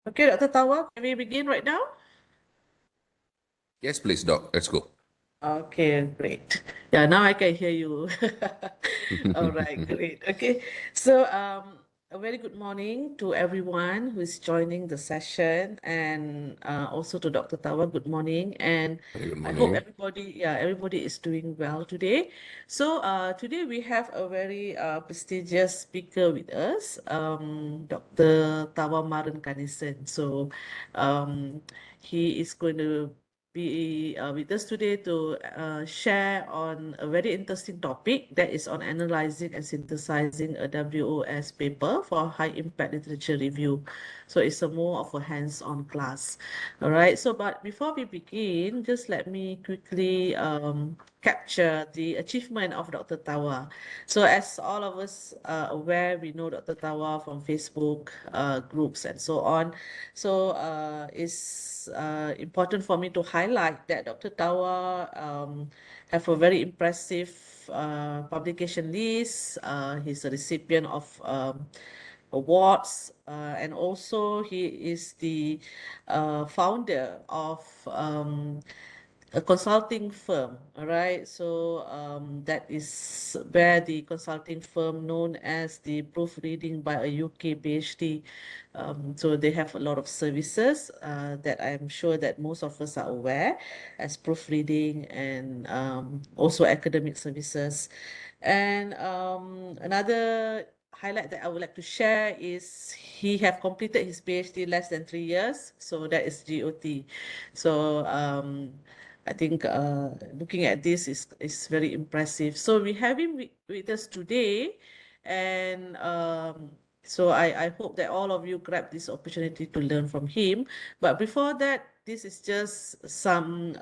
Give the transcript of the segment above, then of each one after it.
Okay, Dr. Thava, can we begin right now? Yes, please, Doc. Let's go. Okay, great. Yeah, now I can hear you. All right, great. Okay, so a very good morning to everyone who is joining the session, and also to Dr. Tawa, good morning. And Very good I hope morning. everybody is doing well today. So today we have a very prestigious speaker with us, Dr. Tawa Maran Kanisen. So he is going to be with us today to share on a very interesting topic that is on analyzing and synthesizing a WOS paper for high impact literature review. So it's a more of a hands-on class. All right. So, but before we begin, just let me quickly capture the achievement of Dr. Tawa. So, as all of us are aware, we know Dr. Tawa from Facebook groups and so on. So it's important for me to highlight that Dr. Tawa have a very impressive publication list. He's a recipient of awards, and also he is the founder of a consulting firm. All right, so that is where the consulting firm known as the Proofreading by a UK PhD. So they have a lot of services that I'm sure that most of us are aware, as proofreading and also academic services. And another highlight that I would like to share is he have completed his PhD less than 3 years, so that is GOT. So I think looking at this is very impressive. So we have him with us today, and so I hope that all of you grab this opportunity to learn from him. But before that, this is just some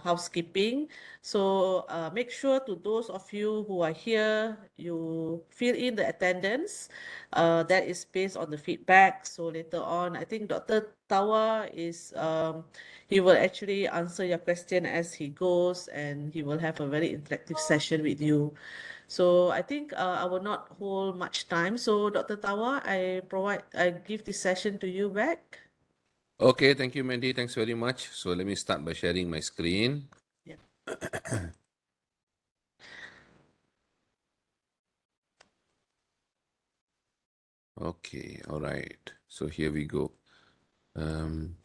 housekeeping. So make sure to those of you who are here, you fill in the attendance. That is based on the feedback. So later on, I think Dr. Tawa is he will actually answer your question as he goes, and he will have a very interactive session with you. So I think I will not hold much time. So Dr. Tawa, I give this session to you back. Okay, thank you, Mandy. Thanks very much. So let me start by sharing my screen. Yeah. Okay, all right. So here we go. Um,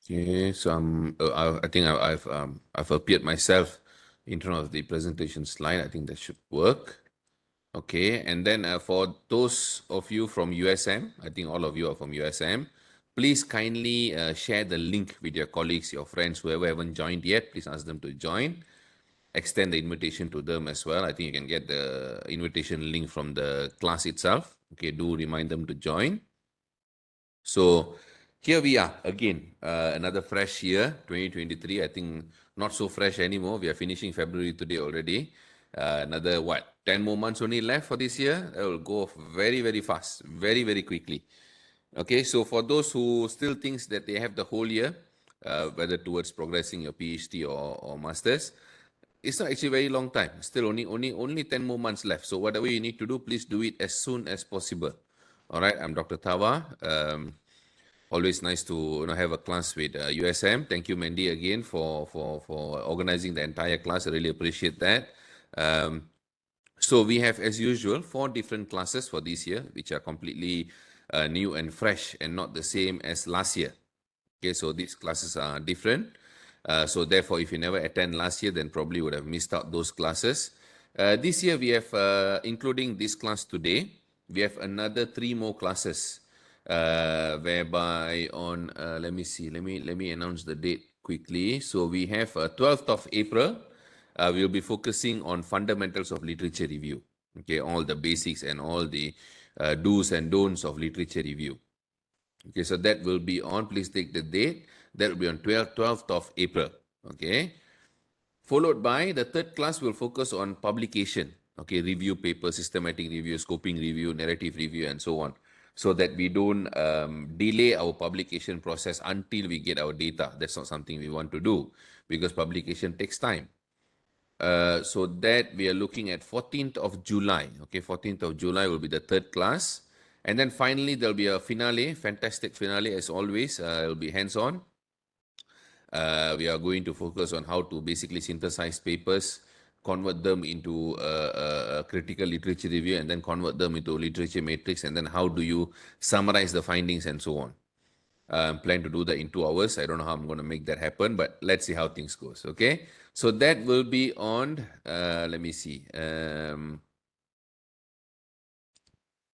okay, so I think I've appeared myself in front of the presentation slide. I think that should work. Okay, and then for those of you from USM, I think all of you are from USM, please kindly share the link with your colleagues, your friends, whoever haven't joined yet. Please ask them to join. Extend the invitation to them as well. I think you can get the invitation link from the class itself. Okay, do remind them to join. So here we are again, another fresh year, 2023. I think not so fresh anymore. We are finishing February today already. Another what, 10 more months only left for this year. It will go very, very fast, very, very quickly. Okay, so for those who still thinks that they have the whole year, whether towards progressing your PhD or masters, it's not actually a very long time. Still only 10 more months left. So whatever you need to do, please do it as soon as possible. All right, I'm Dr. Thava. Always nice to have a class with USM. Thank you, Mandy, again for organizing the entire class. I really appreciate that. Um, so we have, as usual, 4 different classes for this year, which are completely new and fresh and not the same as last year. Okay, so these classes are different. So therefore, if you never attend last year, then probably would have missed out those classes. This year, we have, including this class today, we have another 3 more classes, whereby on, let me see, let me announce the date quickly. So we have 12th of April, we'll be focusing on fundamentals of literature review. Okay, all the basics and all the do's and don'ts of literature review. Okay, so that will be on, please take the date, that will be on 12th of April. Okay, followed by the third class will focus on publication. Okay, review paper, systematic review, scoping review, narrative review, and so on. so that we don't delay our publication process until we get our data. That's not something we want to do because publication takes time. So that we are looking at 14th of July. Okay, 14th of July will be the third class. And then finally, there'll be a finale, fantastic finale as always. It'll be hands-on. We are going to focus on how to basically synthesize papers, convert them into a critical literature review, and then convert them into literature matrix, and then how do you summarize the findings and so on. Plan to do that in 2 hours. I don't know how I'm going to make that happen, but let's see how things goes. Okay, so that will be on. Let me see.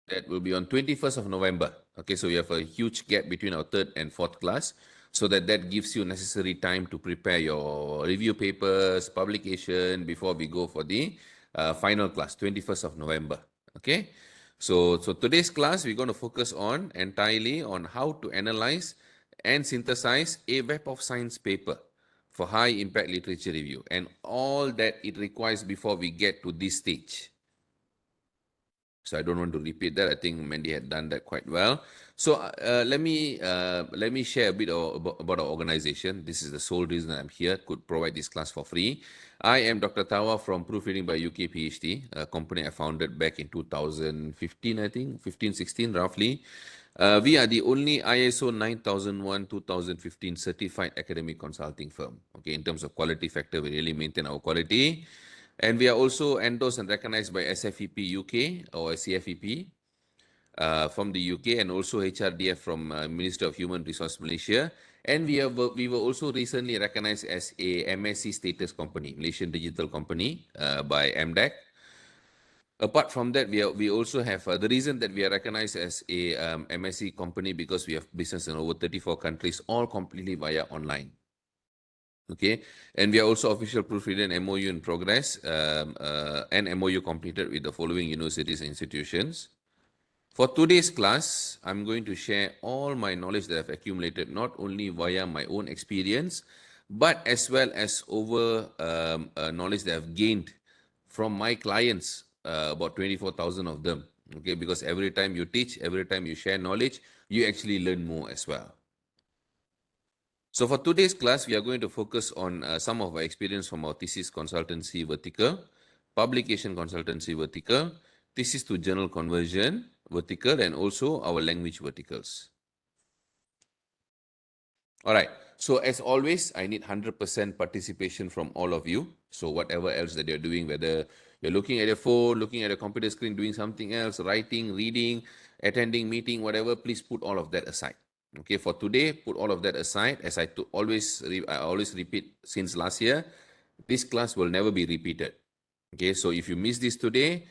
That will be on 21st of November. Okay, so we have a huge gap between our third and fourth class, so that gives you necessary time to prepare your review papers, publication before we go for the final class, 21st of November. Okay, so today's class we're going to focus on entirely on how to analyze and synthesize a Web of Science paper for high impact literature review and all that it requires before we get to this stage. So I don't want to repeat that. I think Mandy had done that quite well. So let me share a bit about our organization. This is the sole reason I'm here. Could provide this class for free. I am Dr. Thava from Proofreading by UK PhD, a company I founded back in 2015, I think 15, 16 roughly. We are the only ISO 9001-2015 certified academic consulting firm. Okay, in terms of quality factor, we really maintain our quality. And we are also endorsed and recognized by SFEP UK or CFEP from the UK, and also HRDF from Ministry of Human Resource Malaysia. And we were also recently recognized as a MSC status company, Malaysian Digital Company by MDEC. Apart from that, we also have the reason that we are recognized as a MSC company because we have business in over 34 countries, all completely via online. Okay, and we are also official proofreader and MOU in progress, and MOU completed with the following universities and institutions. For today's class, I'm going to share all my knowledge that I've accumulated, not only via my own experience, but as well as over knowledge that I've gained from my clients, about 24,000 of them. Okay, because every time you teach, every time you share knowledge, you actually learn more as well. So for today's class, we are going to focus on some of our experience from our thesis consultancy vertical, publication consultancy vertical, thesis to journal conversion vertical, and also our language verticals. All right. So as always, I need 100% participation from all of you. So whatever else that you're doing, whether you're looking at your phone, looking at a computer screen, doing something else, writing, reading, attending meeting, whatever, please put all of that aside. Okay, for today, put all of that aside. As I always repeat since last year, this class will never be repeated. Okay, so if you miss this today,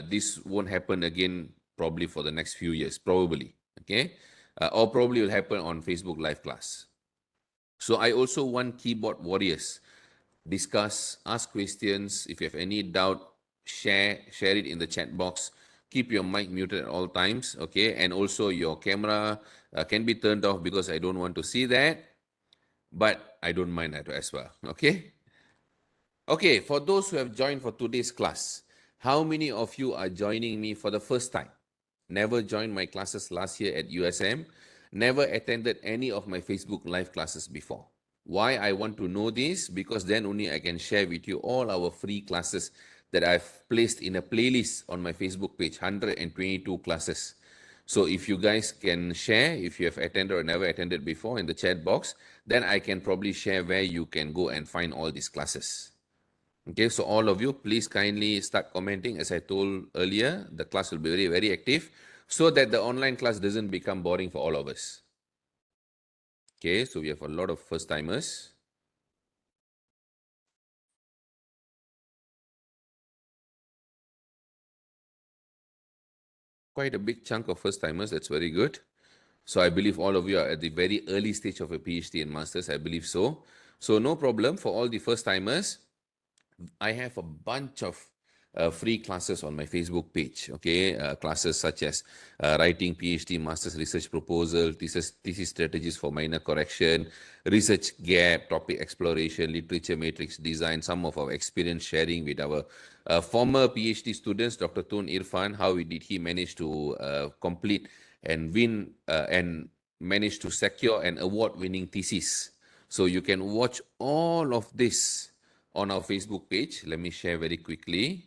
this won't happen again probably for the next few years, probably. Okay, or probably will happen on Facebook Live class. So I also want keyboard warriors. Discuss, ask questions. If you have any doubt, share it in the chat box. Keep your mic muted at all times, okay? And also your camera can be turned off because I don't want to see that, but I don't mind that as well, okay? Okay, for those who have joined for today's class, how many of you are joining me for the first time? Never joined my classes last year at USM, never attended any of my Facebook Live classes before. Why I want to know this? Because then only I can share with you all our free classes that I've placed in a playlist on my Facebook page, 122 classes. So if you guys can share, if you have attended or never attended before in the chat box, then I can probably share where you can go and find all these classes. Okay, so all of you, please kindly start commenting. As I told earlier, the class will be very, very active so that the online class doesn't become boring for all of us. Okay, so we have a lot of first timers. Quite a big chunk of first timers. That's very good. So I believe all of you are at the very early stage of a PhD and masters. I believe so. So no problem for all the first timers. I have a bunch of free classes on my Facebook page. Okay, classes such as writing PhD, master's research proposal, thesis strategies for minor correction, research gap, topic exploration, literature matrix design, some of our experience sharing with our former PhD students, Dr. Tun Irfan, how did he manage to complete and win and manage to secure an award-winning thesis. So you can watch all of this on our Facebook page. Let me share very quickly.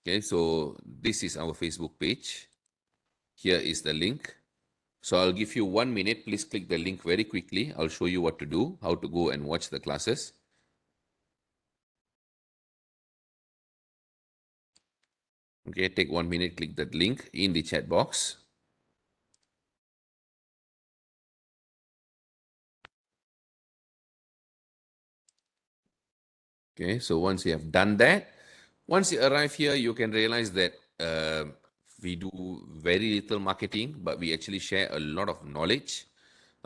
Okay, so this is our Facebook page. Here is the link. So I'll give you 1 minute. Please click the link very quickly. I'll show you what to do, how to go and watch the classes. Okay, take 1 minute, click that link in the chat box. Okay, so once you have done that, once you arrive here, you can realize that we do very little marketing, but we actually share a lot of knowledge.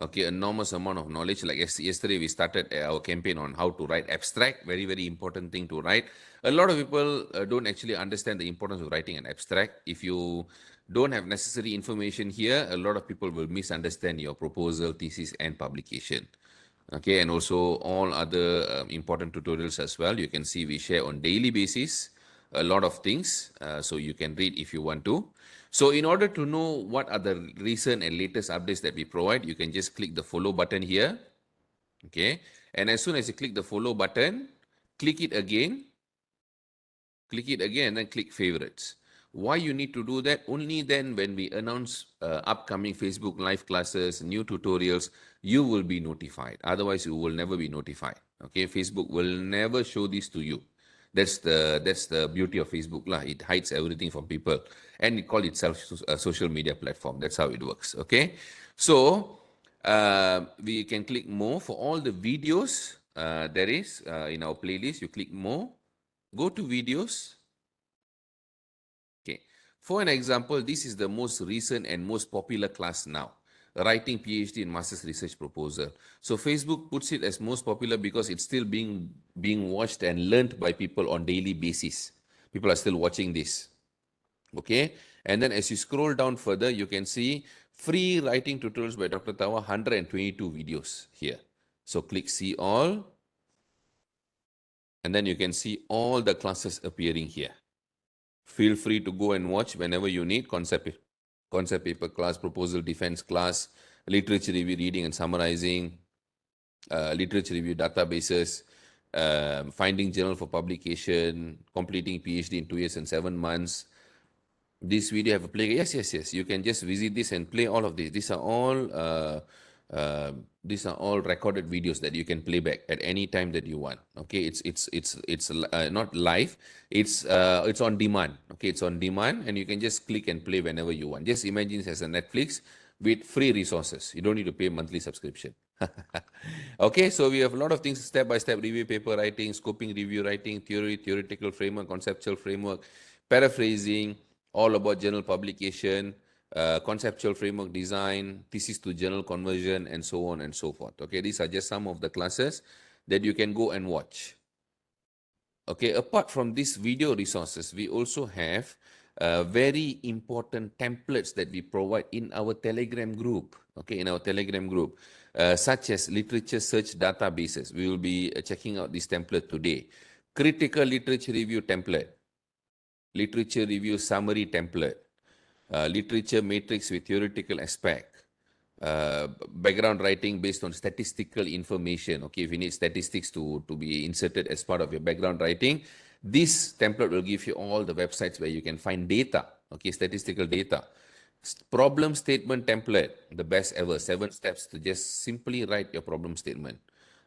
Okay, enormous amount of knowledge. Like yesterday, we started our campaign on how to write abstract. Very, very important thing to write. A lot of people don't actually understand the importance of writing an abstract. If you don't have necessary information here, a lot of people will misunderstand your proposal, thesis, and publication. Okay, and also all other important tutorials as well. You can see we share on daily basis a lot of things, so you can read if you want to. So in order to know what are the recent and latest updates that we provide, you can just click the follow button here. Okay, and as soon as you click the follow button, click it again, and then click favorites. Why you need to do that? Only then when we announce upcoming Facebook live classes, new tutorials, you will be notified. Otherwise, you will never be notified. Okay, Facebook will never show this to you. That's the beauty of Facebook lah. It hides everything from people, and it calls itself a social media platform. That's how it works. Okay, so we can click more for all the videos there is in our playlist. You click more, go to videos. Okay, for an example, this is the most recent and most popular class now, writing PhD and master's research proposal. So Facebook puts it as most popular because it's still being watched and learned by people on daily basis. People are still watching this. Okay, and then as you scroll down further, you can see free writing tutorials by Dr. Thava, 122 videos here. So click see all, and then you can see all the classes appearing here. Feel free to go and watch whenever you need. Concept paper class, proposal defense class, literature review reading and summarizing, literature review databases, finding journal for publication, completing PhD in 2 years and 7 months. This video have a play. Yes. You can just visit this and play all of these. These are all recorded videos that you can play back at any time that you want. Okay, it's not live. It's on demand. Okay, it's on demand, and you can just click and play whenever you want. Just imagine it as a Netflix with free resources. You don't need to pay monthly subscription. Okay, so we have a lot of things: step-by-step review paper writing, scoping review writing, theoretical framework, conceptual framework, paraphrasing, all about journal publication, conceptual framework design, thesis to journal conversion, and so on and so forth. Okay, these are just some of the classes that you can go and watch. Okay, apart from these video resources, we also have very important templates that we provide in our Telegram group. Okay, in our Telegram group, such as literature search databases. We will be checking out this template today. Critical literature review template, literature review summary template, literature matrix with theoretical aspect, background writing based on statistical information. Okay, if you need statistics to be inserted as part of your background writing, this template will give you all the websites where you can find data, okay, statistical data. Problem statement template, the best ever, 7 steps to just simply write your problem statement.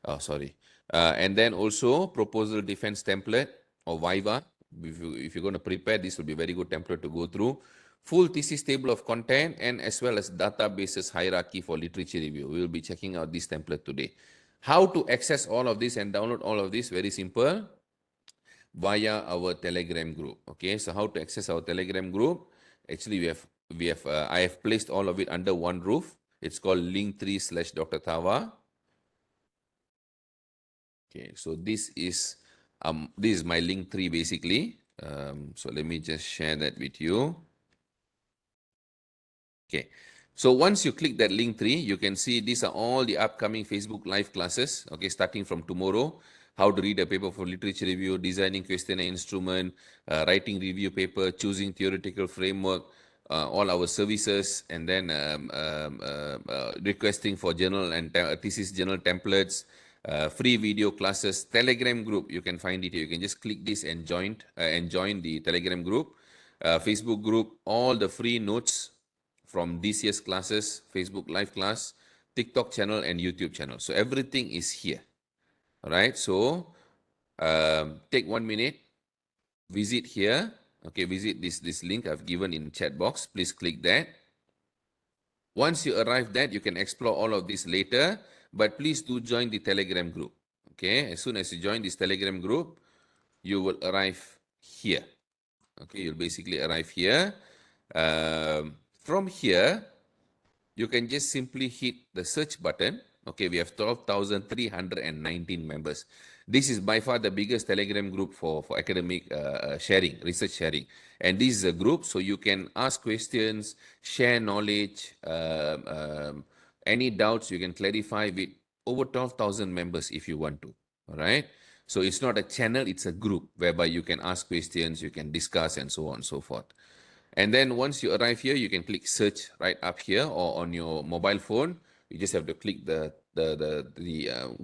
Oh, sorry. And then also proposal defense template or Viva. If you're going to prepare, this will be a very good template to go through. Full thesis table of content and as well as databases hierarchy for literature review. We will be checking out this template today. How to access all of this and download all of this? Very simple. Via our Telegram group. Okay, so how to access our Telegram group? Actually, I have placed all of it under one roof. It's called Linktree/Dr. Thava. Okay, so this is This is my link 3 basically. So let me just share that with you. Okay. So once you click that link 3, you can see these are all the upcoming Facebook Live classes. Okay, starting from tomorrow, how to read a paper for literature review, designing questionnaire instrument, writing review paper, choosing theoretical framework, all our services, and then requesting for journal and thesis journal templates, free video classes, Telegram group. You can find it here. You can just click this and join the Telegram group, Facebook group, all the free notes from this year's classes, Facebook live class, TikTok channel, and YouTube channel. So everything is here. All right. So take 1 minute, visit here. Okay, visit this link I've given in chat box. Please click that. Once you arrive that, you can explore all of this later, but please do join the Telegram group. Okay, as soon as you join this Telegram group, you will arrive here. Okay, you'll basically arrive here. From here, you can just simply hit the search button. Okay, we have 12,319 members. This is by far the biggest Telegram group for academic sharing, research sharing. And this is a group, so you can ask questions, share knowledge, any doubts you can clarify with over 12,000 members if you want to. All right. So it's not a channel, it's a group whereby you can ask questions, you can discuss, and so on and so forth. And then once you arrive here, you can click search right up here or on your mobile phone. You just have to click the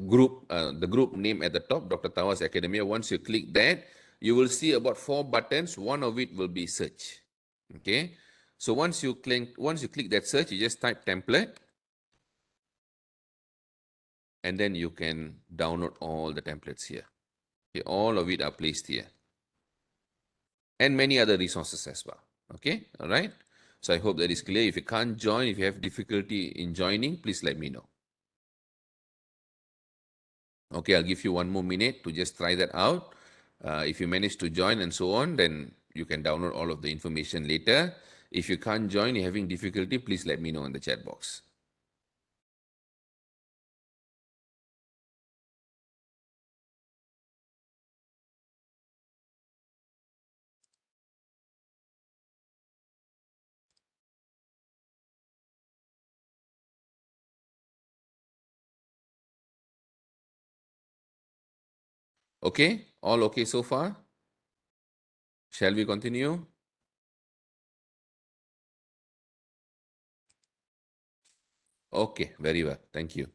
group name at the top, Dr. Thava's Academia. Once you click that, you will see about 4 buttons. One of it will be search. Okay. So once you click that search, you just type template, and then you can download all the templates here. Okay, all of it are placed here, and many other resources as well. Okay, all right. So I hope that is clear. If you can't join, if you have difficulty in joining, please let me know. Okay, I'll give you 1 more minute to just try that out. If you manage to join and so on, then you can download all of the information later. If you can't join, you're having difficulty, please let me know in the chat box. Okay, all okay so far? Shall we continue? Okay, very well. Thank you.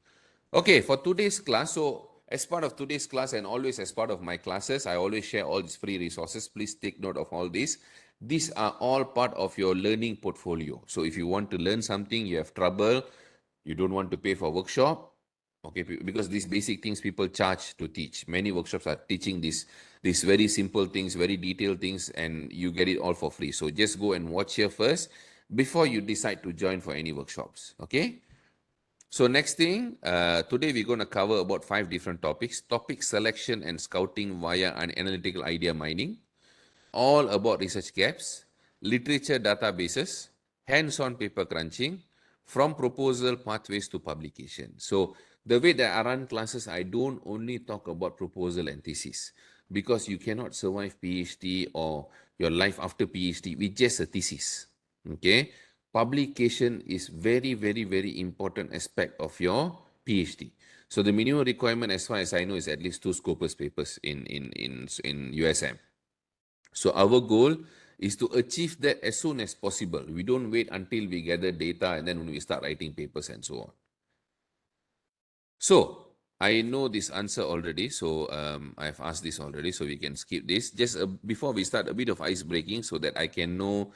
Okay, for today's class, so as part of today's class and always as part of my classes, I always share all these free resources. Please take note of all this. These are all part of your learning portfolio. So if you want to learn something, you have trouble, you don't want to pay for workshop, okay, because these basic things people charge to teach. Many workshops are teaching these very simple things, very detailed things, and you get it all for free. So just go and watch here first before you decide to join for any workshops, okay? So next thing, today we're going to cover about 5 different topics. Topic selection and scouting via an analytical idea mining, all about research gaps, literature databases, hands-on paper crunching, from proposal pathways to publication. So the way that I run classes, I don't only talk about proposal and thesis, because you cannot survive PhD or your life after PhD with just a thesis. Okay, publication is very, very, very important aspect of your PhD. So the minimum requirement, as far as I know, is at least 2 Scopus papers in USM. So our goal is to achieve that as soon as possible. We don't wait until we gather data and then when we start writing papers and so on. So I know this answer already, so I've asked this already, so we can skip this. Just before we start, a bit of ice breaking so that I can know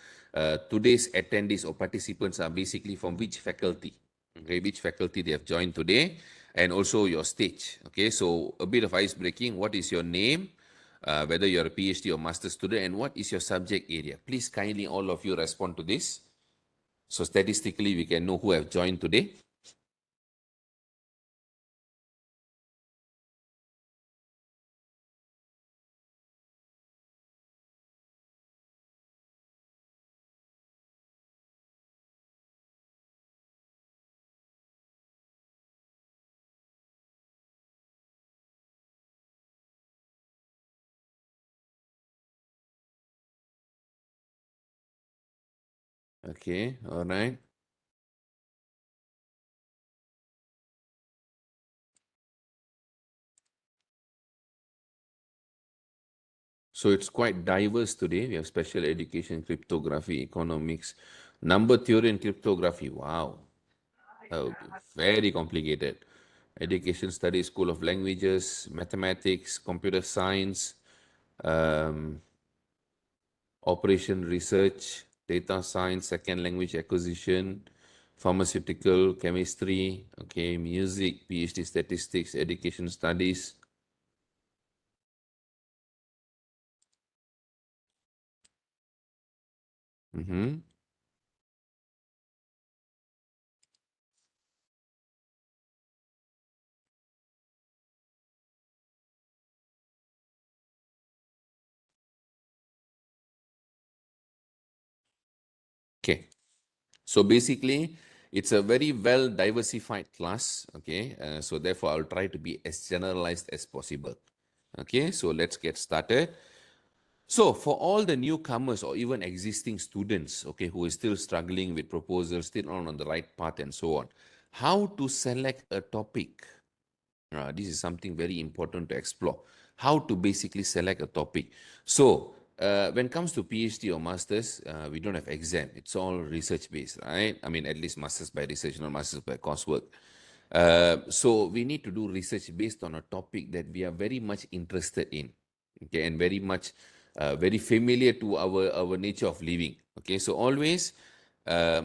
today's attendees or participants are basically from which faculty, okay, which faculty they have joined today, and also your stage. Okay, so a bit of ice breaking. What is your name? Whether you're a PhD or master student, and what is your subject area? Please kindly all of you respond to this. So statistically, we can know who have joined today. Okay, all right. So it's quite diverse today. We have special education, cryptography, economics, number theory, and cryptography. Wow, very complicated. Education studies, School of Languages, mathematics, computer science, um, operation research, data science, second language acquisition, pharmaceutical, chemistry, okay, music, PhD statistics, education studies. Mm-hmm. Okay. So basically, it's a very well diversified class. Okay. So therefore, I'll try to be as generalized as possible. Okay. So let's get started. So for all the newcomers or even existing students, okay, who is still struggling with proposals, still not on the right path and so on, how to select a topic. This is something very important to explore. How to basically select a topic. So, when it comes to PhD or masters, we don't have exam. It's all research based, right? I mean, at least masters by research, not masters by coursework. So we need to do research based on a topic that we are very much interested in, okay, and very much very familiar to our nature of living. Okay, so always uh,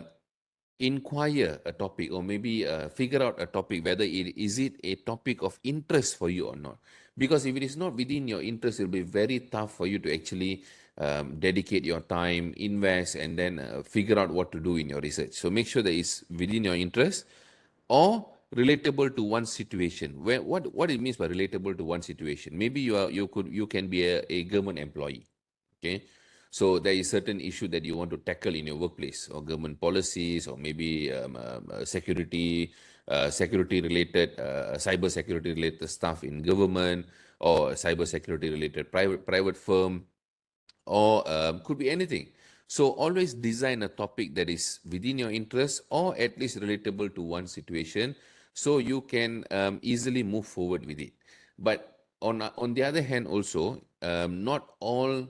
inquire a topic, or maybe figure out a topic whether is it a topic of interest for you or not. Because if it is not within your interest, it will be very tough for you to actually dedicate your time, invest, and then figure out what to do in your research. So make sure that it's within your interest or relatable to one situation. What it means by relatable to one situation? Maybe you can be a government employee. Okay, so there is certain issue that you want to tackle in your workplace, or government policies, or maybe security related, cyber security related stuff in government, or cyber security related private firm, or could be anything. So always design a topic that is within your interest or at least relatable to one situation, so you can easily move forward with it. But on the other hand, also, not all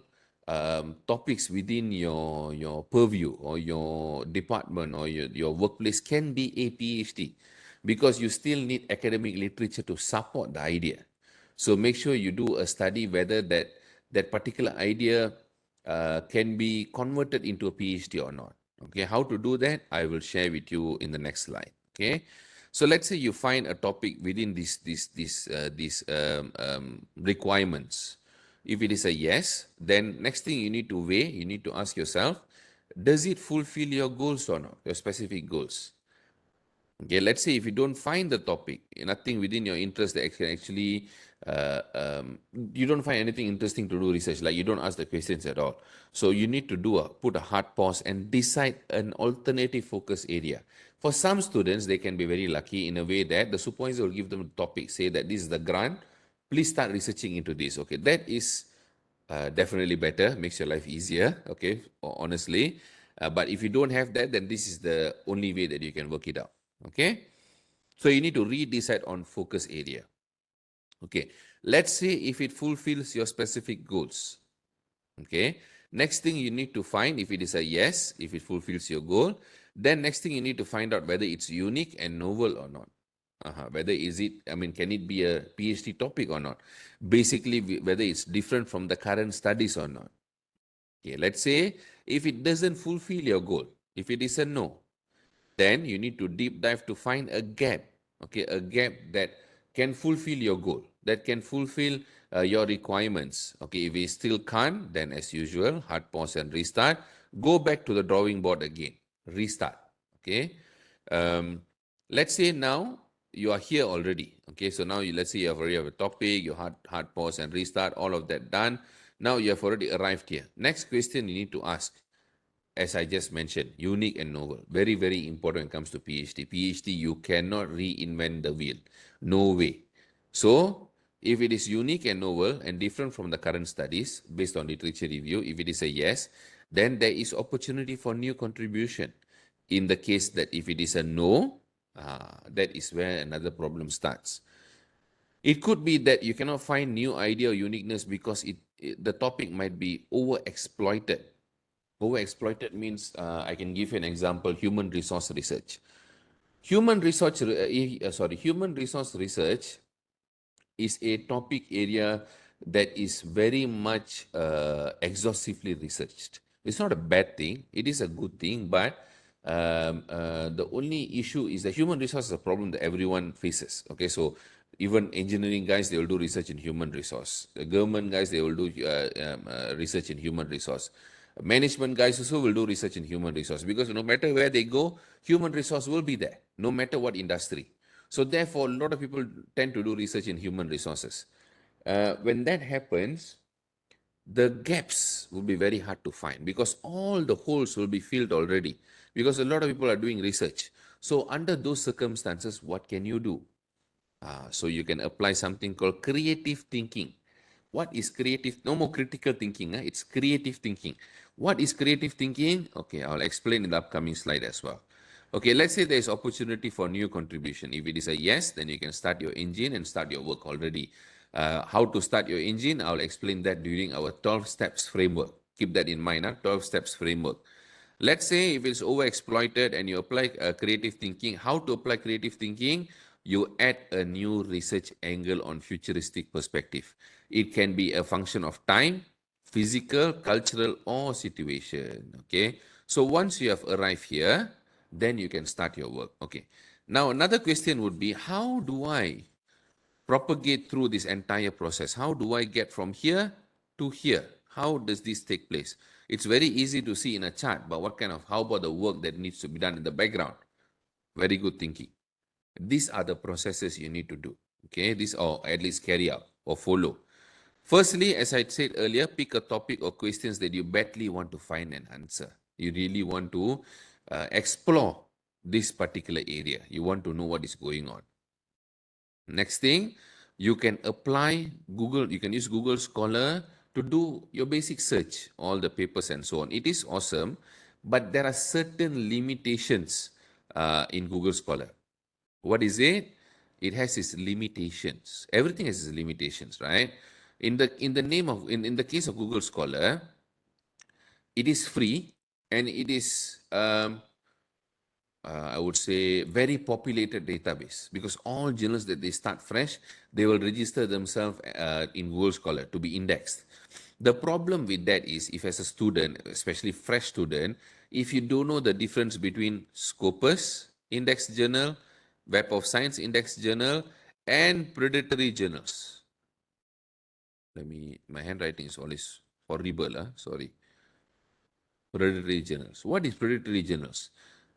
topics within your purview or your department or your workplace can be a PhD, because you still need academic literature to support the idea. So make sure you do a study whether that particular idea can be converted into a PhD or not. Okay, how to do that? I will share with you in the next slide. Okay, so let's say you find a topic within these requirements. If it is a yes, then next thing you need to weigh, you need to ask yourself, does it fulfill your goals or not, your specific goals? Okay, let's say if you don't find the topic, nothing within your interest that can actually, you don't find anything interesting to do research, like you don't ask the questions at all. So you need to put a hard pause and decide an alternative focus area. For some students, they can be very lucky in a way that the supervisor will give them a topic, say that this is the grant, please start researching into this. Okay, that is definitely better, makes your life easier. Okay, honestly. But if you don't have that, then this is the only way that you can work it out. Okay, so you need to redecide on focus area. Okay, let's say if it fulfills your specific goals. Okay, next thing you need to find, if it is a yes, if it fulfills your goal, then next thing you need to find out whether it's unique and novel or not. Whether is it, I mean, can it be a PhD topic or not? Basically, whether it's different from the current studies or not. Okay, let's say if it doesn't fulfill your goal, if it is a no, then you need to deep dive to find a gap. Okay, a gap that can fulfill your goal, that can fulfill your requirements. Okay, if we still can't, then as usual, hard pause and restart. Go back to the drawing board again, restart. Okay, um, let's say now you are here already. Okay, so now let's say you have already have a topic, you hard pause and restart, all of that done. Now you have already arrived here. Next question you need to ask, as I just mentioned, unique and novel. Very, very important when it comes to PhD. PhD, you cannot reinvent the wheel. No way. So, if it is unique and novel and different from the current studies, based on literature review, if it is a yes, then there is opportunity for new contribution. In the case that if it is a no, that is where another problem starts. It could be that you cannot find new idea or uniqueness because the topic might be overexploited. Overexploited means, I can give you an example, human resource research. Human resource research is a topic area that is very much exhaustively researched. It's not a bad thing, it is a good thing, but the only issue is that human resource is a problem that everyone faces. Okay, so even engineering guys, they will do research in human resource. The government guys, they will do research in human resource. Management guys also will do research in human resource, because no matter where they go, human resource will be there, no matter what industry. So therefore, a lot of people tend to do research in human resources. When that happens, the gaps will be very hard to find, because all the holes will be filled already, because a lot of people are doing research. So under those circumstances, what can you do? So you can apply something called creative thinking. What is creative? No more critical thinking. It's creative thinking. What is creative thinking? Okay, I'll explain in the upcoming slide as well. Okay, let's say there's opportunity for new contribution. If it is a yes, then you can start your engine and start your work already. How to start your engine? I'll explain that during our 12 steps framework. Keep that in mind, 12 steps framework. Let's say if it's overexploited and you apply creative thinking, how to apply creative thinking? You add a new research angle on futuristic perspective. It can be a function of time, physical, cultural, or situation. Okay. So once you have arrived here, then you can start your work. Okay. Now, another question would be, how do I propagate through this entire process? How do I get from here to here? How does this take place? It's very easy to see in a chart, but how about the work that needs to be done in the background? Very good thinking. These are the processes you need to do. Okay, these, or at least carry out or follow. Firstly, as I said earlier, pick a topic or questions that you badly want to find an answer. You really want to explore this particular area. You want to know what is going on. Next thing, you can apply Google, you can use Google Scholar to do your basic search, all the papers and so on. It is awesome, but there are certain limitations in Google Scholar. What is it? It has its limitations. Everything has its limitations, right? In the case of Google Scholar, it is free, and it is I would say, very populated database, because all journals that they start fresh, they will register themselves in Google Scholar to be indexed. The problem with that is, if as a student, especially fresh student, if you don't know the difference between Scopus index journal, Web of Science index journal, and predatory journals. My handwriting is always horrible, sorry. Predatory journals. What is predatory journals?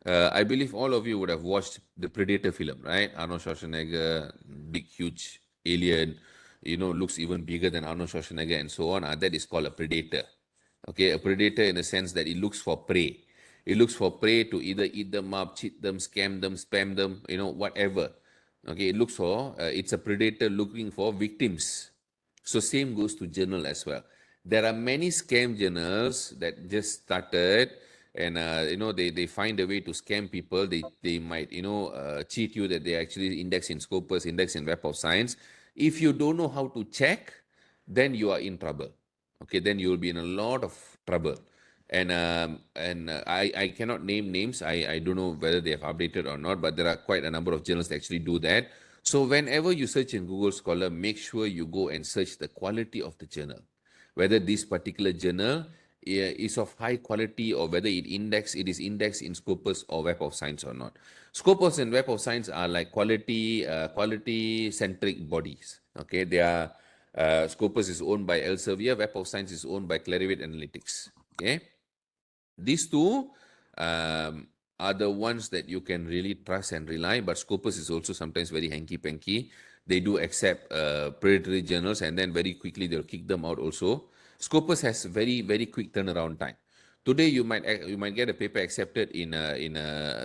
I believe all of you would have watched the Predator film, right? Arnold Schwarzenegger, big, huge alien, looks even bigger than Arnold Schwarzenegger and so on. That is called a predator. Okay, a predator in the sense that it looks for prey. It looks for prey to either eat them up, cheat them, scam them, spam them, whatever. Okay, it's a predator looking for victims. So same goes to journal as well. There are many scam journals that just started, and they find a way to scam people. They might cheat you that they actually index in Scopus, index in Web of Science. If you don't know how to check, then you are in trouble. Okay, then you will be in a lot of trouble. And I cannot name names. I don't know whether they have updated or not, but there are quite a number of journals that actually do that. So whenever you search in Google Scholar, make sure you go and search the quality of the journal, whether this particular journal is of high quality, or whether it is indexed in Scopus or Web of Science or not. Scopus and Web of Science are like quality centric bodies. Okay, they are Scopus is owned by Elsevier, Web of Science is owned by Clarivate Analytics. Okay, these two are the ones that you can really trust and rely, but Scopus is also sometimes very hanky-panky. They do accept predatory journals, and then very quickly they'll kick them out also. Scopus has very, very quick turnaround time. Today you might get a paper accepted in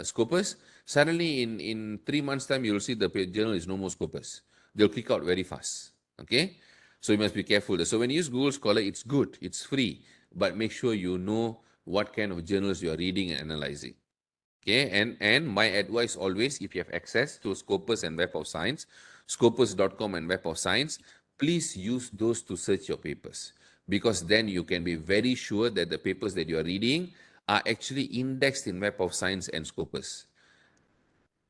Scopus. Suddenly in 3 months time, you'll see the journal is no more Scopus. They'll kick out very fast. Okay, so you must be careful. So when you use Google Scholar, it's good, it's free, but make sure you know what kind of journals you are reading and analyzing. Okay, and my advice always, if you have access to Scopus and Web of Science, scopus.com and Web of Science, please use those to search your papers, because then you can be very sure that the papers that you are reading are actually indexed in Web of Science and Scopus.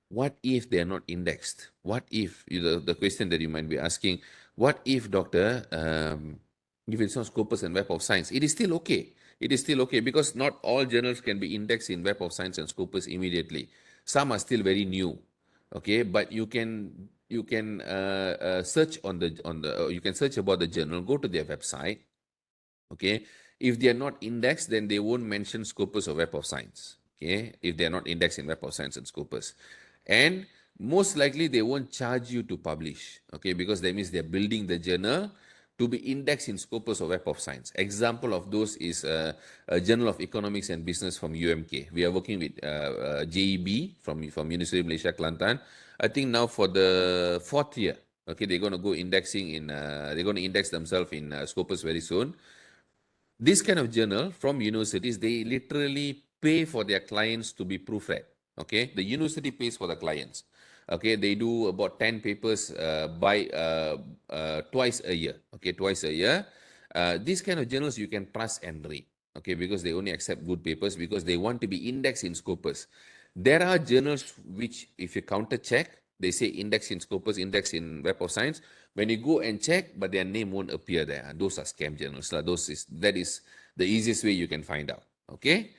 What if they are not indexed? What if, the question that you might be asking, what if, doctor, if it's not Scopus and Web of Science, it is still okay. It is still okay, because not all journals can be indexed in Web of Science and Scopus immediately. Some are still very new, okay, but you can search you can search about the journal, go to their website. Okay, if they are not indexed, then they won't mention Scopus or Web of Science. Okay, if they are not indexed in Web of Science and Scopus, and most likely they won't charge you to publish. Okay, because that means they're building the journal to be indexed in Scopus or Web of Science. Example of those is a Journal of Economics and Business from UMK. We are working with JEB from University of Malaysia Kelantan. I think now for the fourth year. Okay, they're going to go indexing in. They're going to index themselves in Scopus very soon. This kind of journal from universities, they literally pay for their clients to be proofread. Okay, the university pays for the clients. Okay, they do about 10 papers by twice a year. Okay, twice a year. These kind of journals you can trust and read. Okay, because they only accept good papers, because they want to be indexed in Scopus. There are journals which, if you counter check, they say index in Scopus, index in Web of Science. When you go and check, but their name won't appear there. Those are scam journals. That is the easiest way you can find out. Okay.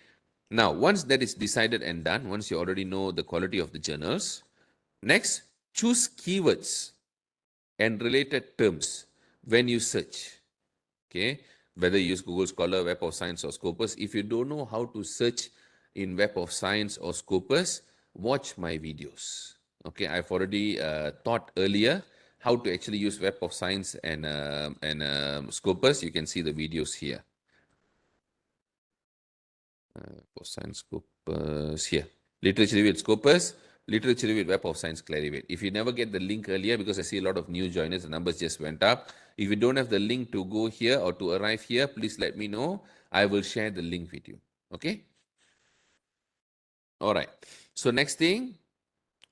Now, once that is decided and done, once you already know the quality of the journals, next, choose keywords and related terms when you search. Okay, whether you use Google Scholar, Web of Science, or Scopus. If you don't know how to search in Web of Science or Scopus, watch my videos. Okay, I've already taught earlier how to actually use Web of Science and Scopus. You can see the videos here. For Science Scopus here. Literature Review with Scopus, Literature Review with Web of Science Clarivate. If you never get the link earlier, because I see a lot of new joiners, the numbers just went up. If you don't have the link to go here or to arrive here, please let me know. I will share the link with you. Okay? All right. So next thing,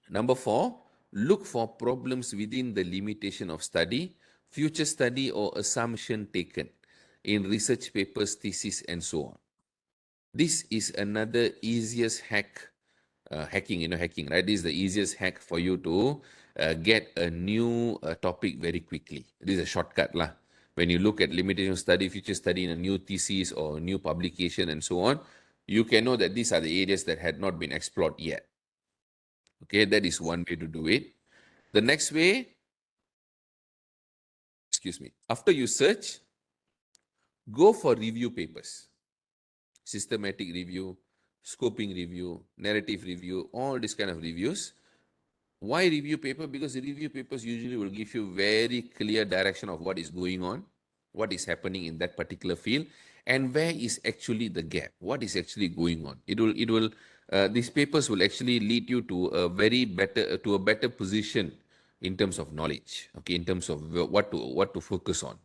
number 4, look for problems within the limitation of study, future study or assumption taken in research papers, thesis, and so on. This is another easiest hacking, hacking, right? This is the easiest hack for you to get a new topic very quickly. This is a shortcut lah. When you look at limitation study, future study in a new thesis or new publication and so on, you can know that these are the areas that had not been explored yet. Okay, that is one way to do it. The next way, excuse me, after you search, go for review papers, systematic review, scoping review, narrative review, all these kind of reviews. Why review paper? Because the review papers usually will give you very clear direction of what is going on, what is happening in that particular field, and where is actually the gap, what is actually going on. These papers will actually lead you to a better position in terms of knowledge, okay, in terms of what to focus on.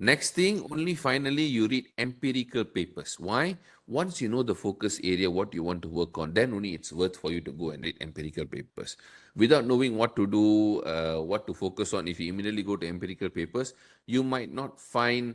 Next thing, only finally you read empirical papers. Why? Once you know the focus area, what you want to work on, then only it's worth for you to go and read empirical papers. Without knowing what to do, what to focus on, if you immediately go to empirical papers, you might not find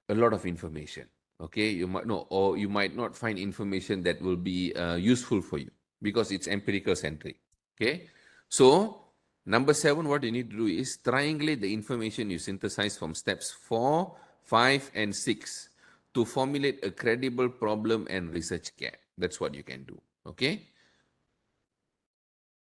a lot of information. Okay, you might not find information that will be useful for you because it's empirical centric. Okay, so number 7, what you need to do is triangulate the information you synthesize from steps 4, 5, and 6 to formulate a credible problem and research gap. That's what you can do. Okay.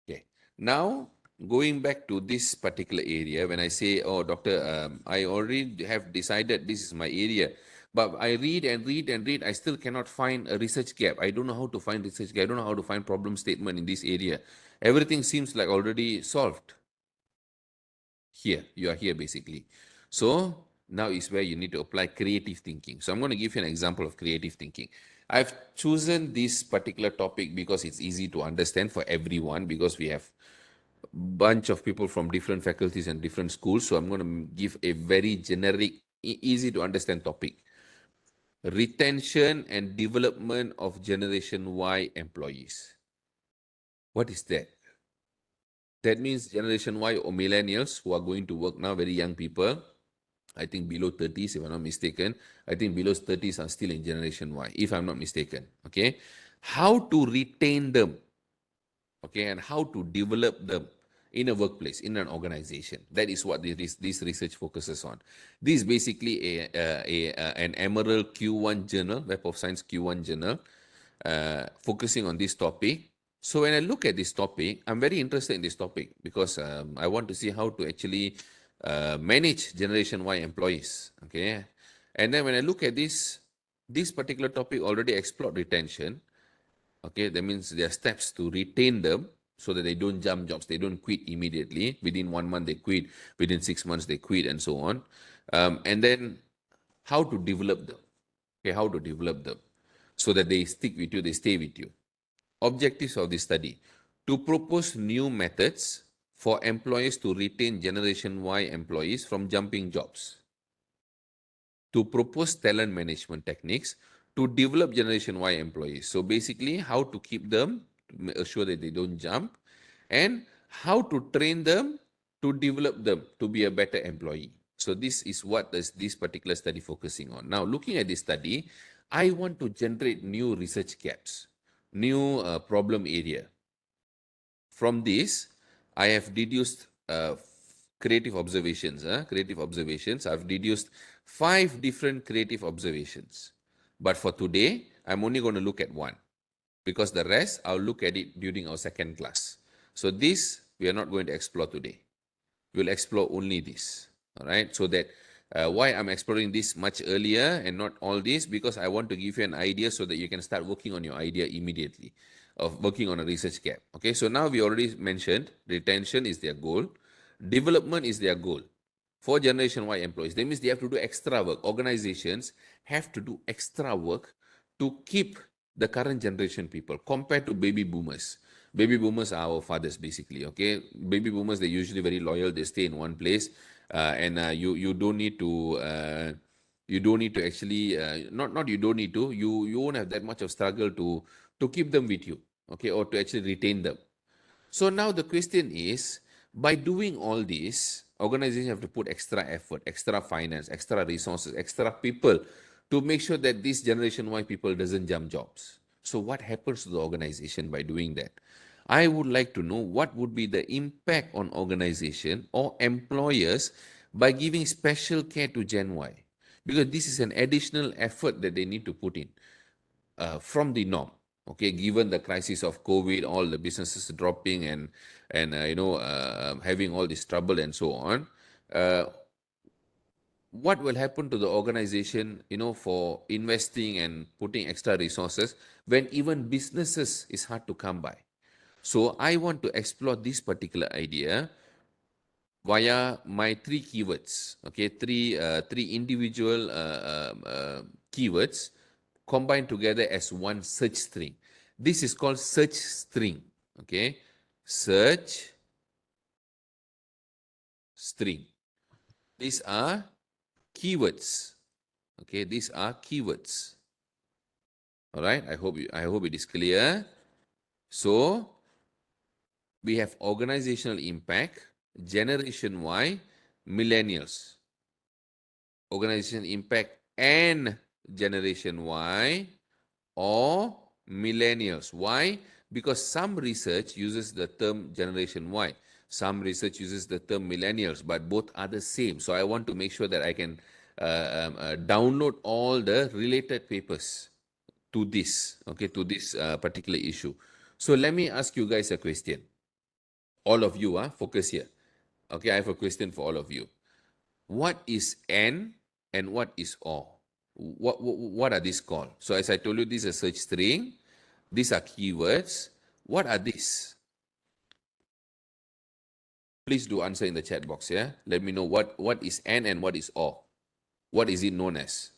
Okay. Now, going back to this particular area, when I say, oh, doctor, I already have decided this is my area, but I read and read and read, I still cannot find a research gap. I don't know how to find research gap. I don't know how to find problem statement in this area. Everything seems like already solved. Here, you are here basically. So now is where you need to apply creative thinking. So I'm going to give you an example of creative thinking. I've chosen this particular topic because it's easy to understand for everyone, because we have bunch of people from different faculties and different schools. So I'm going to give a very generic, easy to understand topic. retention and development of Generation Y employees. What is that? That means Generation Y or millennials who are going to work now, very young people, I think below 30s, if I'm not mistaken. I think below 30s are still in Generation Y, if I'm not mistaken. Okay. How to retain them, okay, and how to develop them in a workplace, in an organization. That is what this research focuses on. This is basically an Emerald Q1 journal, Web of Science Q1 journal, focusing on this topic. So when I look at this topic, I'm very interested in this topic because I want to see how to actually manage Generation Y employees. Okay, and then when I look at this particular topic already explored retention. Okay, that means there are steps to retain them so that they don't jump jobs, they don't quit immediately. Within 1 month they quit, within 6 months they quit, and so on. And then how to develop them. Okay, how to develop them so that they stick with you, they stay with you. Objectives of this study: to propose new methods for employers to retain Generation Y employees from jumping jobs, to propose talent management techniques to develop Generation Y employees. So basically, how to keep them, to assure that they don't jump, and how to train them to develop them to be a better employee. So this is what this particular study focusing on. Now, looking at this study, I want to generate new research gaps, new problem area. From this, I have deduced creative observations. Creative observations. I've deduced 5 different creative observations. But for today, I'm only going to look at one because the rest I'll look at it during our second class. So this we are not going to explore today. We'll explore only this. All right. So that why I'm exploring this much earlier and not all this, because I want to give you an idea so that you can start working on your idea immediately of working on a research gap. Okay. So now we already mentioned retention is their goal. Development is their goal for Generation Y employees. That means they have to do extra work. Organizations have to do extra work to keep the current generation people compared to baby boomers. Baby boomers are our fathers, basically. Okay, baby boomers, they're usually very loyal. They stay in one place, and you don't need to. You don't need to actually not you don't need to, you won't have that much of struggle to keep them with you, okay, or to actually retain them. So now the question is, by doing all this, organizations have to put extra effort, extra finance, extra resources, extra people to make sure that this Generation Y people doesn't jump jobs. So what happens to the organization by doing that? I would like to know what would be the impact on organization or employers by giving special care to Gen Y. Because this is an additional effort that they need to put in from the norm. Okay, given the crisis of COVID, all the businesses dropping and having all this trouble and so on, uh, what will happen to the organization? For investing and putting extra resources when even businesses is hard to come by. So I want to explore this particular idea via my 3 keywords. Okay, three individual keywords combined together as one search string. This is called search string. Okay, search string. These are keywords. Okay, these are keywords. All right. I hope it is clear. So we have organizational impact, Generation Y, millennials. Organization impact and Generation Y or millennials. Why? Because some research uses the term Generation Y. Some research uses the term millennials, but both are the same. So I want to make sure that I can download all the related papers to this, okay, to this particular issue. So let me ask you guys a question. All of you, focus here. Okay, I have a question for all of you. What is and what is or? What are these called? So as I told you, this is a search string. These are keywords. What are these? Please do answer in the chat box. Yeah, let me know what is and what is or. What is it known as?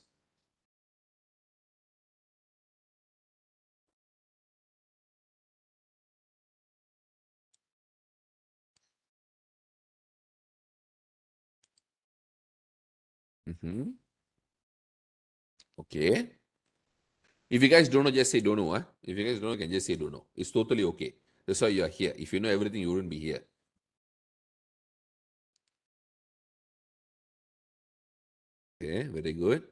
Mm-hmm. Okay. If you guys don't know, just say don't know. Huh? If you guys don't know, you can just say don't know. It's totally okay. That's why you are here. If you know everything, you wouldn't be here. Okay, very good.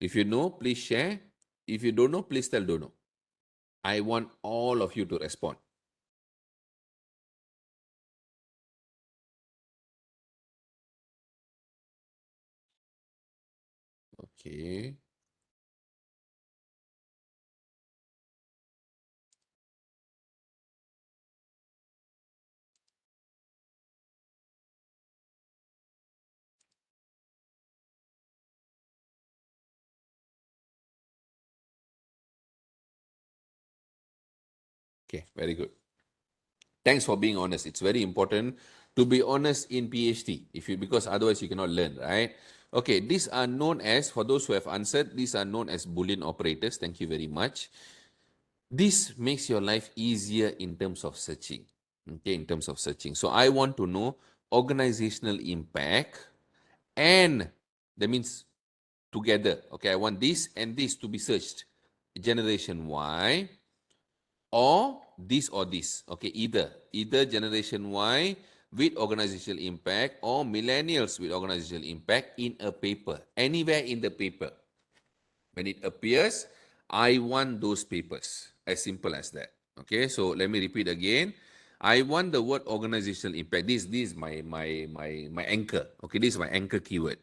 If you know, please share. If you don't know, please tell don't know. I want all of you to respond. Okay. Okay, very good. Thanks for being honest. It's very important to be honest in PhD, if you because otherwise you cannot learn, right? Okay, these are known as, for those who have answered, these are known as Boolean operators. Thank you very much. This makes your life easier in terms of searching. Okay, in terms of searching. So I want to know organizational impact, and that means together. Okay, I want this and this to be searched. Generation Y or this. Okay, either generation Y with organizational impact or millennials with organizational impact in a paper, anywhere in the paper. When it appears, I want those papers. As simple as that. Okay, so let me repeat again. I want the word organizational impact. This is my anchor. Okay, this is my anchor keyword.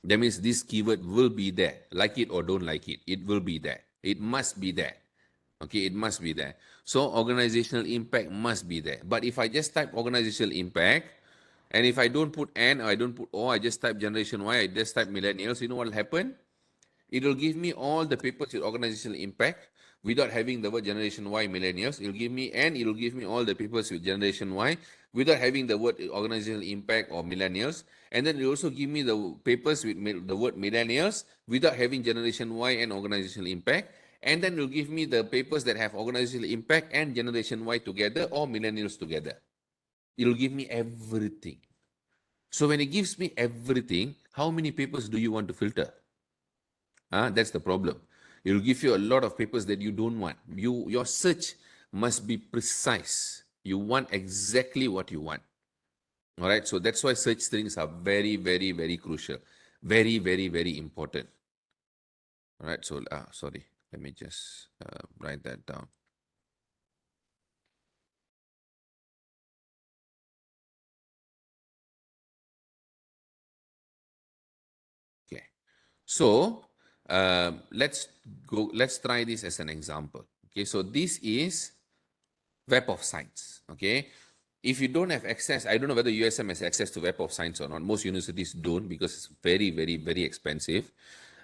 That means this keyword will be there. Like it or don't like it, it will be there. It must be there. Okay, it must be there. So organizational impact must be there. But if I just type organizational impact, and if I don't put N or I don't put O, I just type generation Y, I just type millennials, you know what will happen? It will give me all the papers with organizational impact without having the word generation Y millennials. It will give me, and it will give me all the papers with generation Y without having the word organizational impact or millennials. And then it will also give me the papers with the word millennials without having generation Y and organizational impact. And then it will give me the papers that have organizational impact and generation Y together or millennials together. It will give me everything. So when it gives me everything, how many papers do you want to filter? That's the problem. It will give you a lot of papers that you don't want. Your search must be precise. You want exactly what you want. All right. So that's why search strings are very, very, very crucial. Very, very, very important. All right. So, sorry. Let me just write that down. Okay. So, let's go. Let's try this as an example. Okay. So this is Web of Science. Okay. If you don't have access, I don't know whether USM has access to Web of Science or not. Most universities don't because it's very, very, very expensive.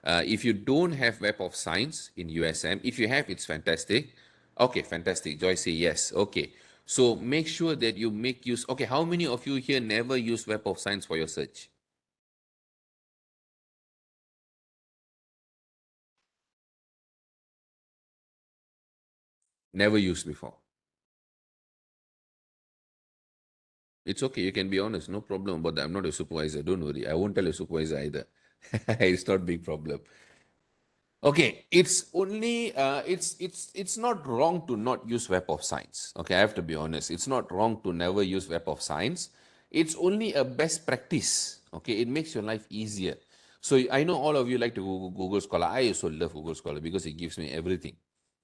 If you don't have Web of Science in USM, if you have, it's fantastic. Okay, fantastic. Joyce say yes. Okay. So make sure that you make use. Okay, how many of you here never use Web of Science for your search? Never used before. It's okay. You can be honest. No problem about that. I'm not a supervisor. Don't worry. I won't tell a supervisor either. It's not a big problem. Okay, it's only it's not wrong to not use Web of Science. Okay, I have to be honest. It's not wrong to never use Web of Science. It's only a best practice. Okay, it makes your life easier. So I know all of you like to Google Scholar. I also love Google Scholar because it gives me everything.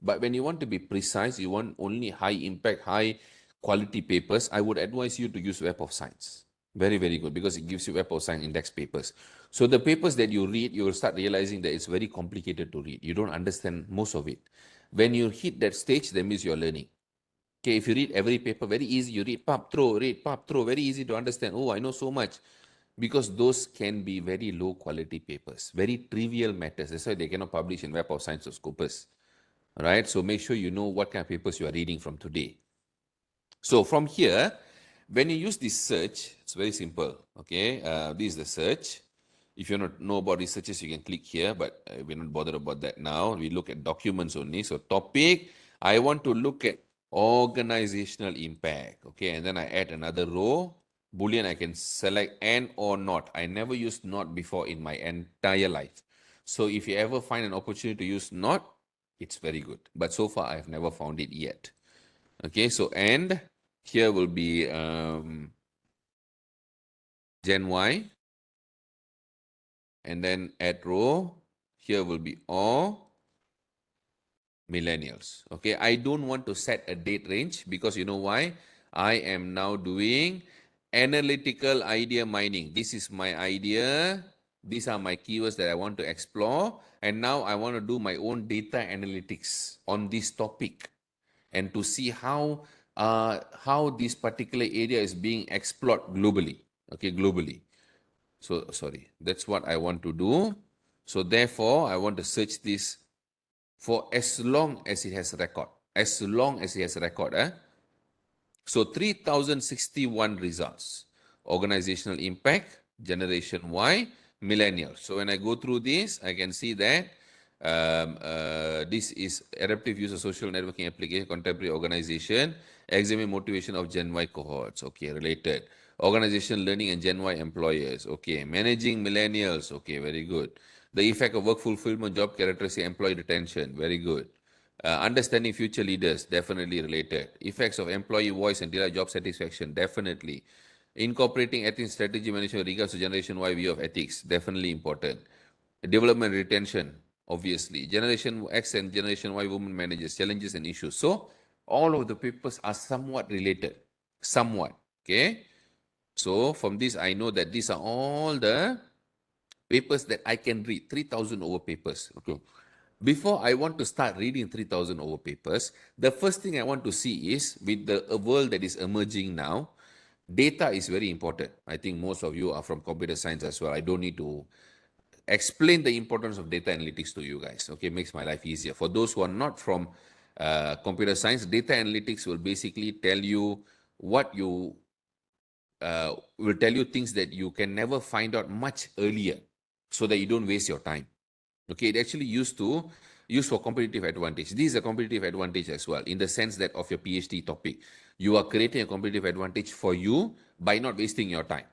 But when you want to be precise, you want only high impact, high quality papers, I would advise you to use Web of Science. Very, very good because it gives you Web of Science index papers. So the papers that you read, you will start realizing that it's very complicated to read. You don't understand most of it. When you hit that stage, that means you're learning. Okay, if you read every paper, very easy. You read, pop, throw, very easy to understand. Oh, I know so much. Because those can be very low quality papers, very trivial matters. That's why they cannot publish in Web of Science or Scopus. All right, so make sure you know what kind of papers you are reading from today. So from here, when you use this search, it's very simple. Okay, this is the search. If you don't know about researches, you can click here, but we're not bothered about that now. We look at documents only. So topic, I want to look at organizational impact. Okay, and then I add another row. Boolean, I can select and or not. I never used not before in my entire life. So if you ever find an opportunity to use not, it's very good. But so far, I've never found it yet. Okay, so and here will be Gen Y, and then at row, here will be all millennials. Okay, I don't want to set a date range because you know why? I am now doing analytical idea mining. This is my idea. These are my keywords that I want to explore. And now I want to do my own data analytics on this topic and to see how this particular area is being explored globally. Okay, globally. So sorry, that's what I want to do. So therefore, I want to search this for as long as it has record. As long as it has record. So 3061 results. Organizational impact, Generation Y, millennials. So when I go through this, I can see that this is adaptive use of social networking application, contemporary organization, examine motivation of Gen Y cohorts. Okay, related. Organization learning and Gen Y employers. Okay, managing millennials. Okay, very good. The effect of work fulfillment, job characteristic, employee retention. Very good. Understanding future leaders, definitely related. Effects of employee voice and delight job satisfaction, definitely. Incorporating ethics strategy management with regards to Generation Y view of ethics, definitely important. Development retention, obviously. Generation X and Generation Y women managers, challenges and issues. So, all of the papers are somewhat related. Somewhat. Okay. So, from this, I know that these are all the papers that I can read. 3,000 over papers. Okay. Before I want to start reading 3,000 over papers, the first thing I want to see is with the world that is emerging now, data is very important. I think most of you are from computer science as well. I don't need to explain the importance of data analytics to you guys. Okay, makes my life easier. For those who are not from computer science, data analytics will basically tell you what you will tell you things that you can never find out much earlier so that you don't waste your time. Okay, it actually used for competitive advantage. This is a competitive advantage as well, in the sense that of your PhD topic. You are creating a competitive advantage for you by not wasting your time.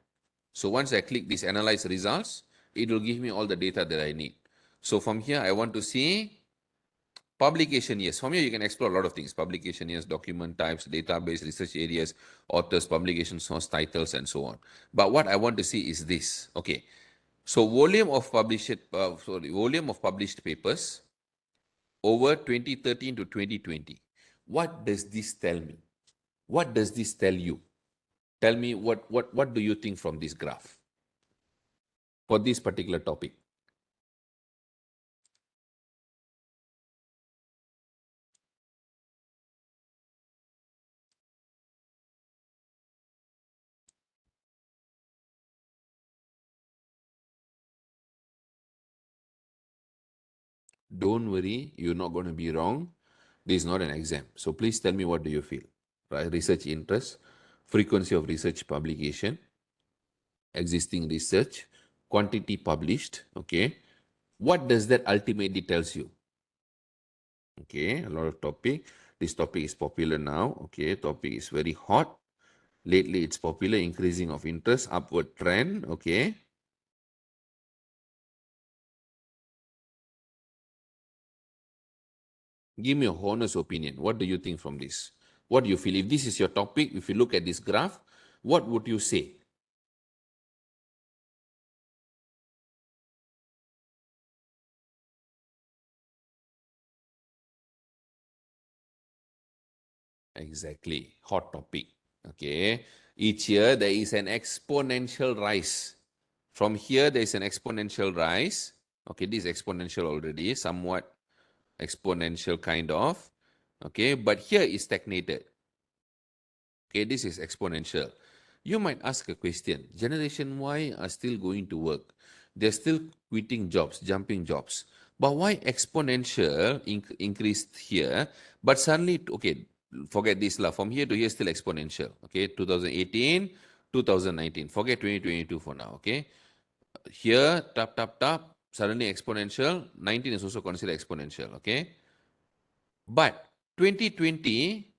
So once I click this analyze results, it will give me all the data that I need. So from here, I want to see publication years. From here, you can explore a lot of things. Publication years, document types, database, research areas, authors, publication source, titles, and so on. But what I want to see is this. Okay, so volume of published papers over 2013 to 2020. What does this tell me? What does this tell you? Tell me what do you think from this graph for this particular topic? Don't worry, you're not going to be wrong. This is not an exam. So please tell me what do you feel? Right? Research interest, frequency of research publication, existing research, quantity published. Okay. What does that ultimately tells you? Okay, a lot of topic. This topic is popular now. Okay, topic is very hot. Lately, it's popular, increasing of interest, upward trend. Okay. Give me a honest opinion. What do you think from this? What do you feel? If this is your topic, if you look at this graph, what would you say? Exactly. Hot topic. Okay. Each year, there is an exponential rise. From here, there is an exponential rise. Okay, this is exponential already, somewhat exponential kind of. Okay, but here is stagnated. Okay, this is exponential. You might ask a question. Generation Y are still going to work. They're still quitting jobs, jumping jobs. But why exponential increased here? But suddenly, okay, forget this lah. From here to here, still exponential. Okay, 2018, 2019. Forget 2022 for now. Okay, here, tap, tap, tap, suddenly exponential. 19 is also considered exponential. Okay, but 2020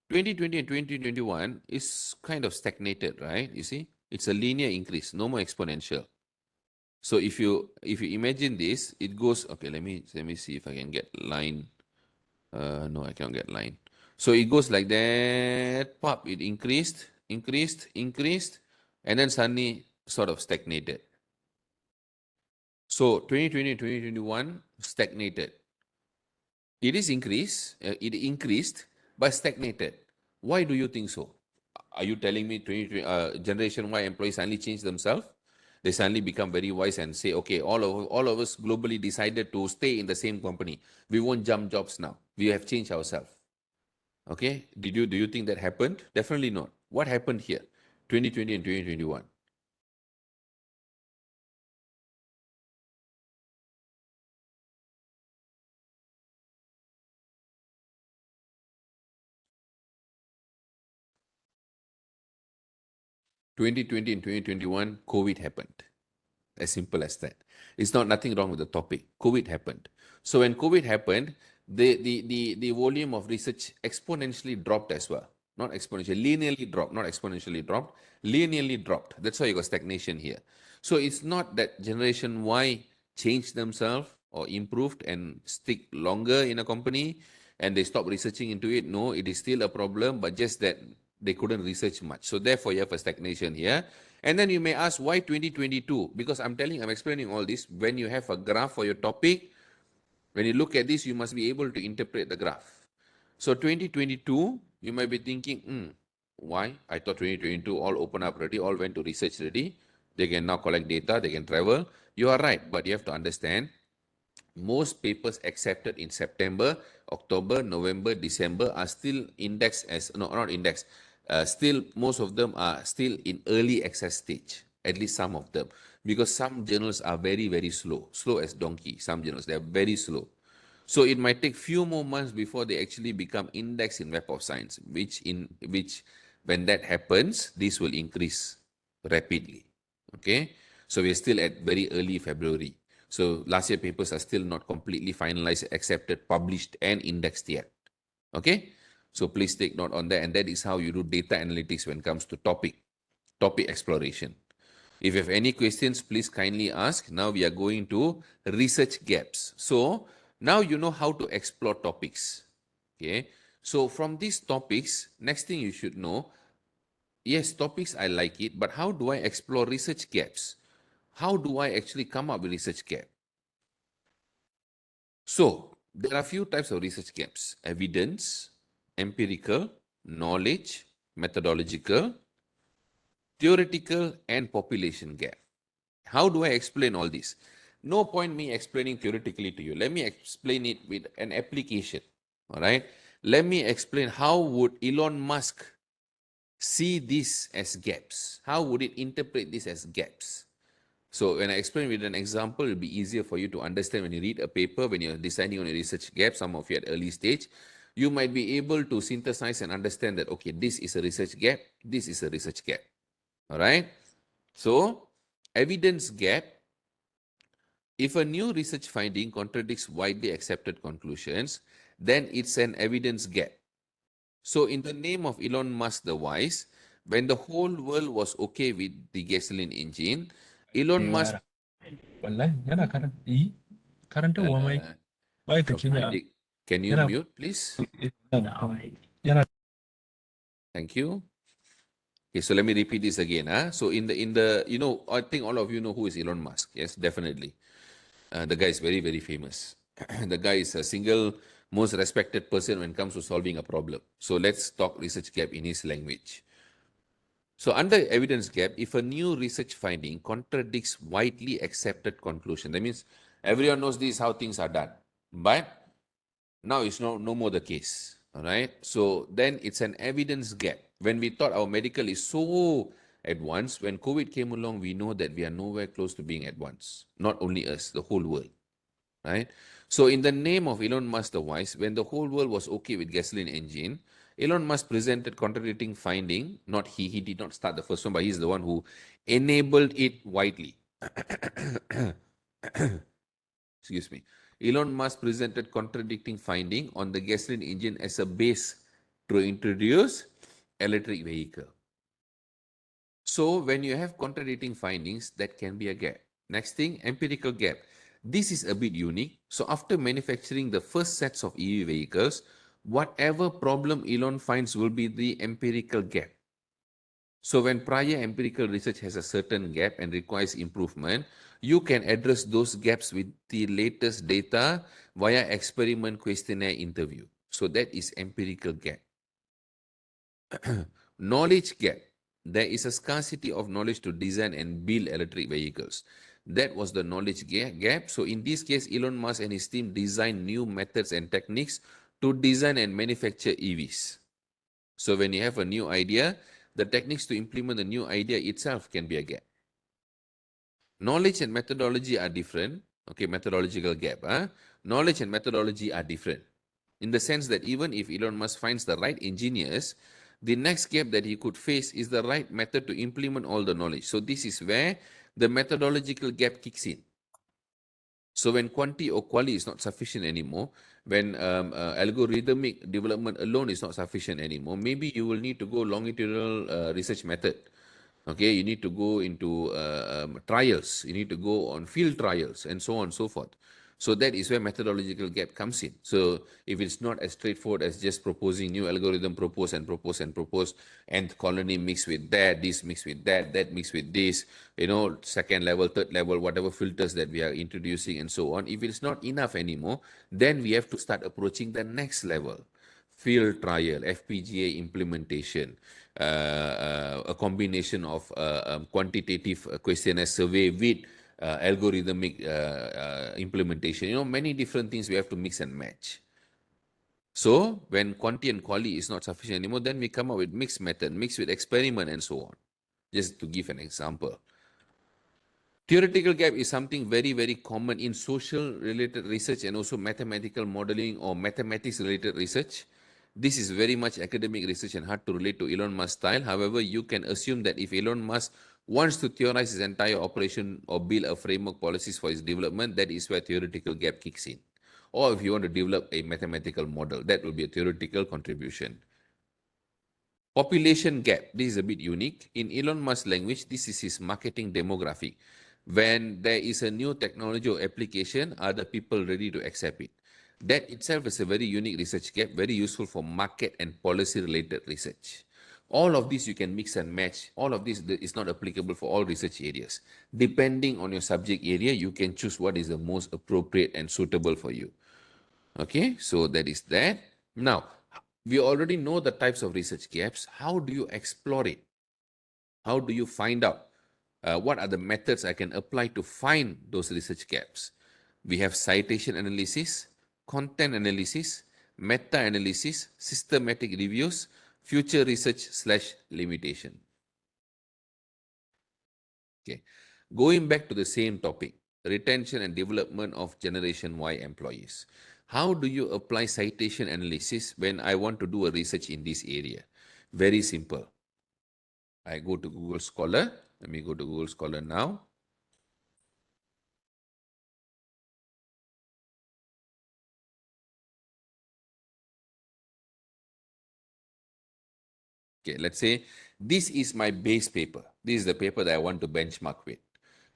and 2021 is kind of stagnated, right? You see? It's a linear increase, no more exponential. So if you imagine this, it goes, okay, let me see if I can get line. No, I cannot get line. So it goes like that, pop, it increased, and then suddenly sort of stagnated. So 2020, 2021 stagnated. It increased, but stagnated. Why do you think so? Are you telling me Generation Y employees suddenly change themselves? They suddenly become very wise and say, okay, all of us globally decided to stay in the same company. We won't jump jobs now. We have changed ourselves. Okay, do you think that happened? Definitely not. What happened here? 2020 and 2021. 2020 and 2021, COVID happened. As simple as that. It's not nothing wrong with the topic. COVID happened. So when COVID happened, the volume of research exponentially dropped as well. Not exponentially, linearly dropped, not exponentially dropped, linearly dropped. That's why you got stagnation here. So it's not that Generation Y changed themselves or improved and stick longer in a company and they stop researching into it. No, it is still a problem, but just that they couldn't research much. So therefore, you have a stagnation here. And then you may ask, why 2022? Because I'm explaining all this. When you have a graph for your topic, when you look at this, you must be able to interpret the graph. So 2022, you might be thinking, why? I thought 2022 all open up already, all went to research already. They can now collect data, they can travel. You are right, but you have to understand most papers accepted in September, October, November, December are still indexed as, no, not indexed, still most of them are still in early access stage, at least some of them, because some journals are very, very slow as donkey. Some journals, they are very slow. So it might take few more months before they actually become indexed in Web of Science, which when that happens, this will increase rapidly. Okay, so we're still at very early February. So last year papers are still not completely finalized, accepted, published, and indexed yet. Okay, so please take note on that, and that is how you do data analytics when it comes to topic exploration. If you have any questions, please kindly ask. Now we are going to research gaps. So now you know how to explore topics. Okay. So from these topics, next thing you should know, yes, topics, I like it, but how do I explore research gaps? How do I actually come up with research gap? So there are a few types of research gaps: evidence, empirical, knowledge, methodological, theoretical, and population gap. How do I explain all this? No point me explaining theoretically to you. Let me explain it with an application. All right. Let me explain how would Elon Musk see this as gaps? How would it interpret this as gaps? So when I explain with an example, it'll be easier for you to understand when you read a paper, when you're deciding on a research gap, some of you at early stage, you might be able to synthesize and understand that, okay, this is a research gap, this is a research gap. All right. So evidence gap, if a new research finding contradicts widely accepted conclusions, then it's an evidence gap. So in the name of Elon Musk the Wise, when the whole world was okay with the gasoline engine, Elon Musk, Wallahi yana karanta yi karanta wa mai uh, ma'aikaci ne okay, can you yana mute, please? yana Thank you. Okay, so let me repeat this again. So in the I think all of you know who is Elon Musk. Yes, definitely. The guy is very, very famous. The guy is a single most respected person when it comes to solving a problem. So let's talk research gap in his language. So under evidence gap, if a new research finding contradicts widely accepted conclusion, that means everyone knows this is how things are done. But now it's no more the case. All right. So then it's an evidence gap. When we thought our medical is so advanced, when COVID came along, we know that we are nowhere close to being advanced. Not only us, the whole world. Right? So in the name of Elon Musk the Wise, when the whole world was okay with gasoline engine, Elon Musk presented contradicting finding. Not he did not start the first one, but he's the one who enabled it widely. Excuse me. Elon Musk presented contradicting finding on the gasoline engine as a base to introduce electric vehicle. So when you have contradicting findings, that can be a gap. Next thing, empirical gap. This is a bit unique. So after manufacturing the first sets of EV vehicles, whatever problem Elon finds will be the empirical gap. So when prior empirical research has a certain gap and requires improvement, you can address those gaps with the latest data via experiment, questionnaire, interview. So that is empirical gap. Knowledge gap. There is a scarcity of knowledge to design and build electric vehicles. That was the knowledge gap. So in this case, Elon Musk and his team designed new methods and techniques to design and manufacture EVs. So when you have a new idea, the techniques to implement the new idea itself can be a gap. Knowledge and methodology are different. Okay, methodological gap. Knowledge and methodology are different in the sense that even if Elon Musk finds the right engineers, the next gap that he could face is the right method to implement all the knowledge. So this is where the methodological gap kicks in. So when quanti or quali is not sufficient anymore, when algorithmic development alone is not sufficient anymore, maybe you will need to go longitudinal research method. Okay, you need to go into trials, you need to go on field trials and so on and so forth. So that is where methodological gap comes in. So if it's not as straightforward as just proposing new algorithm, propose and propose and propose, and colony mixed with that, this mixed with that mixed with this, second level, third level, whatever filters that we are introducing and so on. If it's not enough anymore, then we have to start approaching the next level. Field trial, FPGA implementation, a combination of quantitative questionnaire survey with algorithmic implementation. Many different things we have to mix and match. So when quanti and quali is not sufficient anymore, then we come up with mixed method, mixed with experiment and so on. Just to give an example. Theoretical gap is something very, very common in social related research and also mathematical modeling or mathematics related research. This is very much academic research and hard to relate to Elon Musk style. However, you can assume that if Elon Musk wants to theorize his entire operation or build a framework policies for his development, that is where theoretical gap kicks in. Or if you want to develop a mathematical model, that will be a theoretical contribution. Population gap. This is a bit unique. In Elon Musk's language, this is his marketing demographic. When there is a new technology or application, are the people ready to accept it? That itself is a very unique research gap, very useful for market and policy related research. All of this you can mix and match. All of this is not applicable for all research areas. Depending on your subject area, you can choose what is the most appropriate and suitable for you. Okay, so that is that. Now, we already know the types of research gaps. How do you explore it? How do you find out? What are the methods I can apply to find those research gaps? We have citation analysis, content analysis, meta-analysis, systematic reviews, future research/limitation. Okay, going back to the same topic, retention and development of Generation Y employees. How do you apply citation analysis when I want to do a research in this area? Very simple. I go to Google Scholar. Let me go to Google Scholar now. Okay, let's say this is my base paper. This is the paper that I want to benchmark with.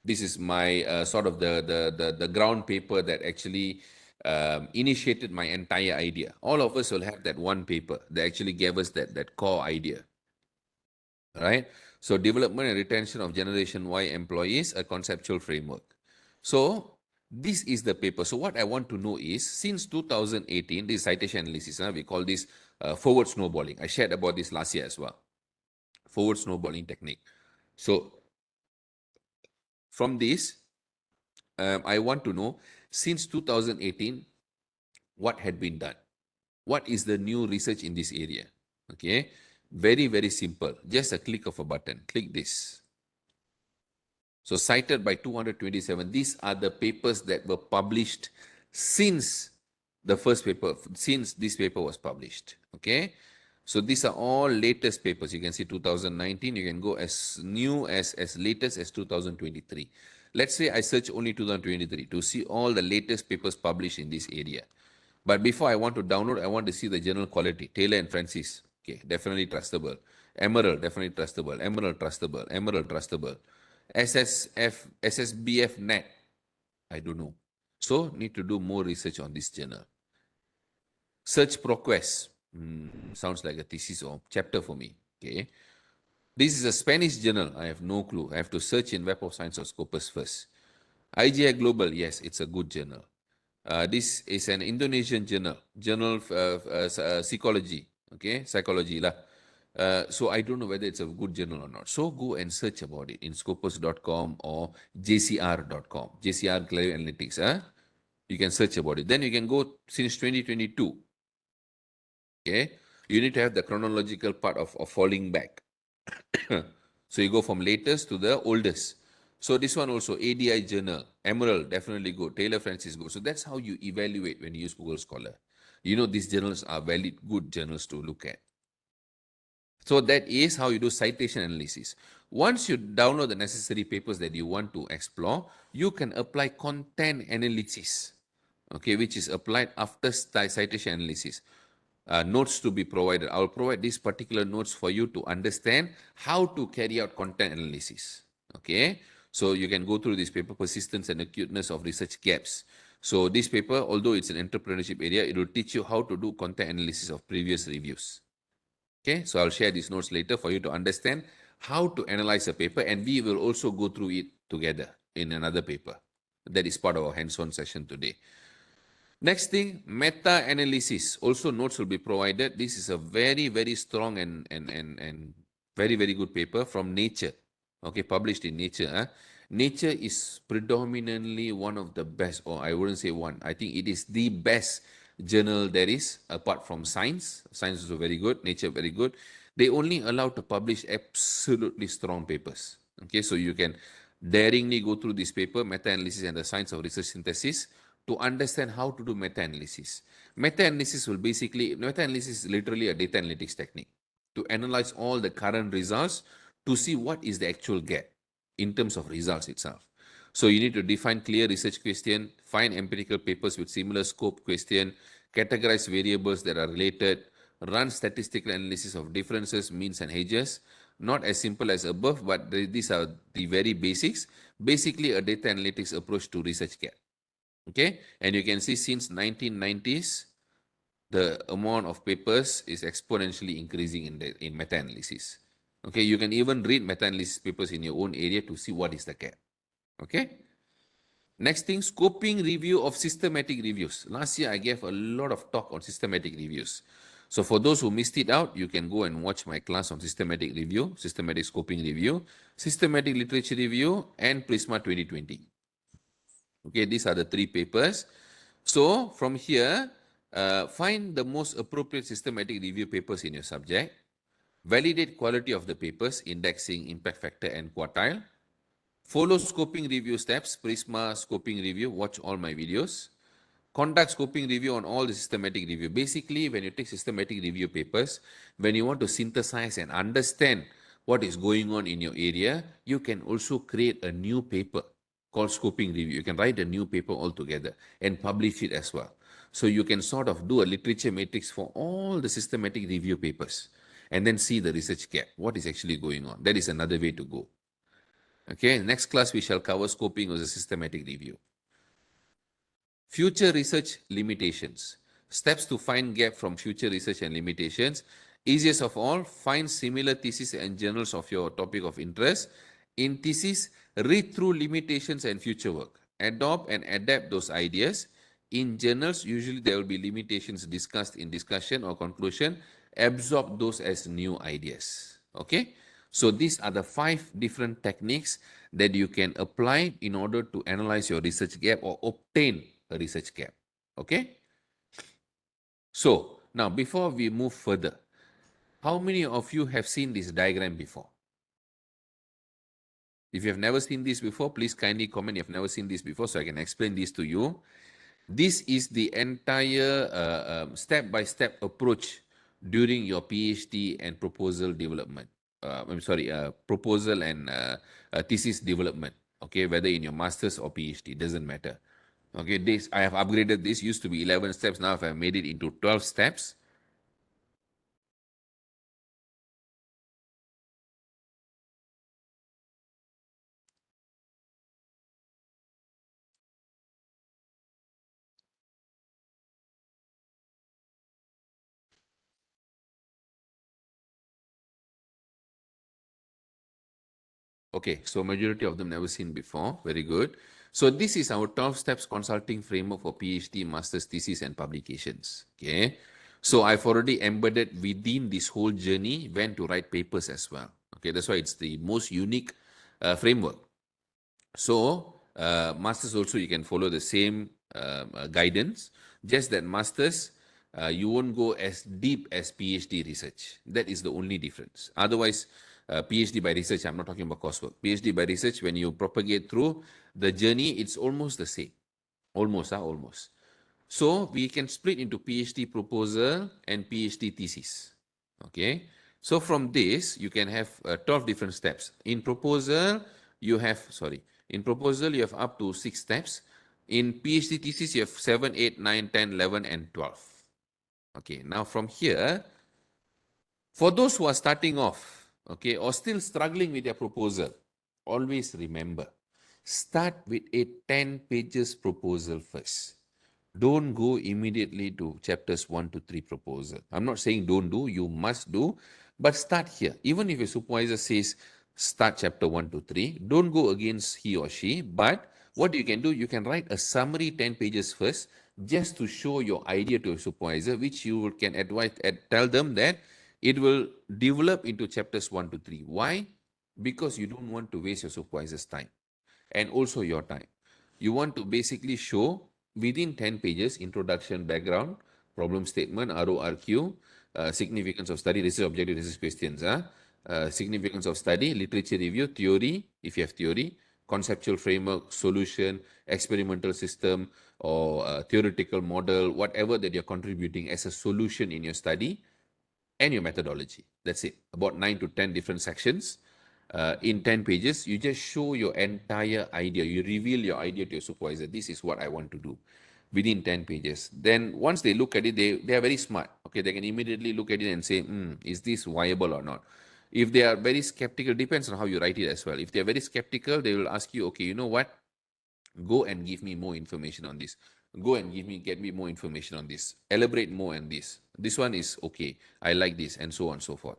This is my sort of the ground paper that actually initiated my entire idea. All of us will have that one paper that actually gave us that core idea. Right? So development and retention of Generation Y employees, a conceptual framework. So this is the paper. So what I want to know is, since 2018, this citation analysis, we call this forward snowballing. I shared about this last year as well. Forward snowballing technique. So from this, I want to know, since 2018, what had been done? What is the new research in this area? Okay, very, very simple. Just a click of a button. Click this. So cited by 227, these are the papers that were published since the first paper, since this paper was published. Okay, so these are all latest papers. You can see 2019, you can go as new as latest as 2023. Let's say I search only 2023 to see all the latest papers published in this area. But before I want to download, I want to see the journal quality. Taylor and Francis. Okay, definitely trustable. Emerald, definitely trustable. Emerald, trustable. Emerald, trustable. SSBF net, I don't know. So need to do more research on this journal. Search ProQuest. Sounds like a thesis or chapter for me. Okay. This is a Spanish journal. I have no clue. I have to search in Web of Science or Scopus first. IGI Global, yes, it's a good journal. This is an Indonesian journal, psychology, okay, psychology lah. So I don't know whether it's a good journal or not. So go and search about it in scopus.com or jcr.com, JCR Clarity Analytics. You can search about it. Then you can go since 2022. Okay, you need to have the chronological part of falling back. So you go from latest to the oldest. So this one also, ADI Journal, Emerald, definitely good. Taylor Francis, good. So that's how you evaluate when you use Google Scholar. You know these journals are valid, good journals to look at. So that is how you do citation analysis. Once you download the necessary papers that you want to explore, you can apply content analysis, okay, which is applied after citation analysis. Notes to be provided. I'll provide these particular notes for you to understand how to carry out content analysis. Okay, so you can go through this paper, persistence and acuteness of research gaps. So this paper, although it's an entrepreneurship area, it will teach you how to do content analysis of previous reviews. Okay, so I'll share these notes later for you to understand how to analyze a paper, and we will also go through it together in another paper. That is part of our hands-on session today. Next thing, meta-analysis. Also notes will be provided. This is a very, very strong and very, very good paper from Nature. Okay, published in Nature. Nature is predominantly one of the best, or I wouldn't say one. I think it is the best journal there is, apart from Science. Science is very good. Nature very good. They only allow to publish absolutely strong papers. Okay, so you can daringly go through this paper, Meta-analysis and the Science of Research Synthesis, to understand how to do meta-analysis. Meta-analysis is literally a data analytics technique to analyze all the current results to see what is the actual gap in terms of results itself. So you need to define clear research question, find empirical papers with similar scope question, categorize variables that are related, run statistical analysis of differences, means and hedges. Not as simple as above, but these are the very basics. Basically, a data analytics approach to research gap. Okay, and you can see since 1990s, the amount of papers is exponentially increasing in meta-analysis. Okay, you can even read meta-analysis papers in your own area to see what is the gap. Okay. Next thing, scoping review of systematic reviews. Last year, I gave a lot of talk on systematic reviews. So for those who missed it out, you can go and watch my class on systematic review, systematic scoping review, systematic literature review, and Prisma 2020. Okay, these are the three papers. So from here, find the most appropriate systematic review papers in your subject. Validate quality of the papers, indexing, impact factor, and quartile. Follow scoping review steps, Prisma scoping review, watch all my videos. Conduct scoping review on all the systematic review. Basically, when you take systematic review papers, when you want to synthesize and understand what is going on in your area, you can also create a new paper called scoping review. You can write a new paper altogether and publish it as well. So you can sort of do a literature matrix for all the systematic review papers and then see the research gap, what is actually going on. That is another way to go. Okay, next class we shall cover scoping as a systematic review. Future research limitations. Steps to find gap from future research and limitations. Easiest of all, find similar theses and journals of your topic of interest. In thesis, read through limitations and future work. Adopt and adapt those ideas. In journals, usually there will be limitations discussed in discussion or conclusion. Absorb those as new ideas. Okay? So these are the 5 different techniques that you can apply in order to analyze your research gap or obtain a research gap. Okay? So now before we move further, how many of you have seen this diagram before? If you have never seen this before, please kindly comment you have never seen this before so I can explain this to you. This is the entire step-by-step approach during your PhD and proposal development. Proposal and thesis development. Okay, whether in your master's or PhD, doesn't matter. Okay, this I have upgraded this. Used to be 11 steps. Now I have made it into 12 steps. Okay, so majority of them never seen before. Very good. So this is our 12 steps consulting framework for PhD, master's thesis, and publications. Okay. So I've already embedded within this whole journey when to write papers as well. Okay, that's why it's the most unique framework. So, masters also you can follow the same guidance, just that masters you won't go as deep as PhD research. That is the only difference. Otherwise, PhD by research, I'm not talking about coursework. PhD by research, when you propagate through the journey, it's almost the same. Almost. So we can split into PhD proposal and PhD thesis. Okay. So from this, you can have 12 different steps. In proposal, you have up to 6 steps. In PhD thesis, you have 7, 8, 9, 10, 11, and 12. Okay. Now from here, for those who are starting off, okay, or still struggling with their proposal, always remember, start with a 10 pages proposal first. Don't go immediately to chapters 1 to 3 proposal. I'm not saying don't do, you must do, but start here. Even if your supervisor says start chapter 1 to 3, don't go against he or she, but what you can do, you can write a summary 10 pages first just to show your idea to your supervisor, which you can advise, tell them that it will develop into chapters 1 to 3. Why? Because you don't want to waste your supervisor's time and also your time. You want to basically show within 10 pages introduction, background, problem statement, RORQ, significance of study, research objective, research questions, significance of study, literature review, theory, if you have theory, conceptual framework, solution, experimental system, or theoretical model, whatever that you're contributing as a solution in your study, and your methodology. That's it. About 9 to 10 different sections. In 10 pages, you just show your entire idea. You reveal your idea to your supervisor. This is what I want to do within 10 pages. Then once they look at it, they are very smart. Okay, they can immediately look at it and say, is this viable or not? If they are very skeptical, depends on how you write it as well. If they are very skeptical, they will ask you, okay, you know what? Go and give me more information on this. Go and get me more information on this. Elaborate more on this. This one is okay. I like this, and so on and so forth.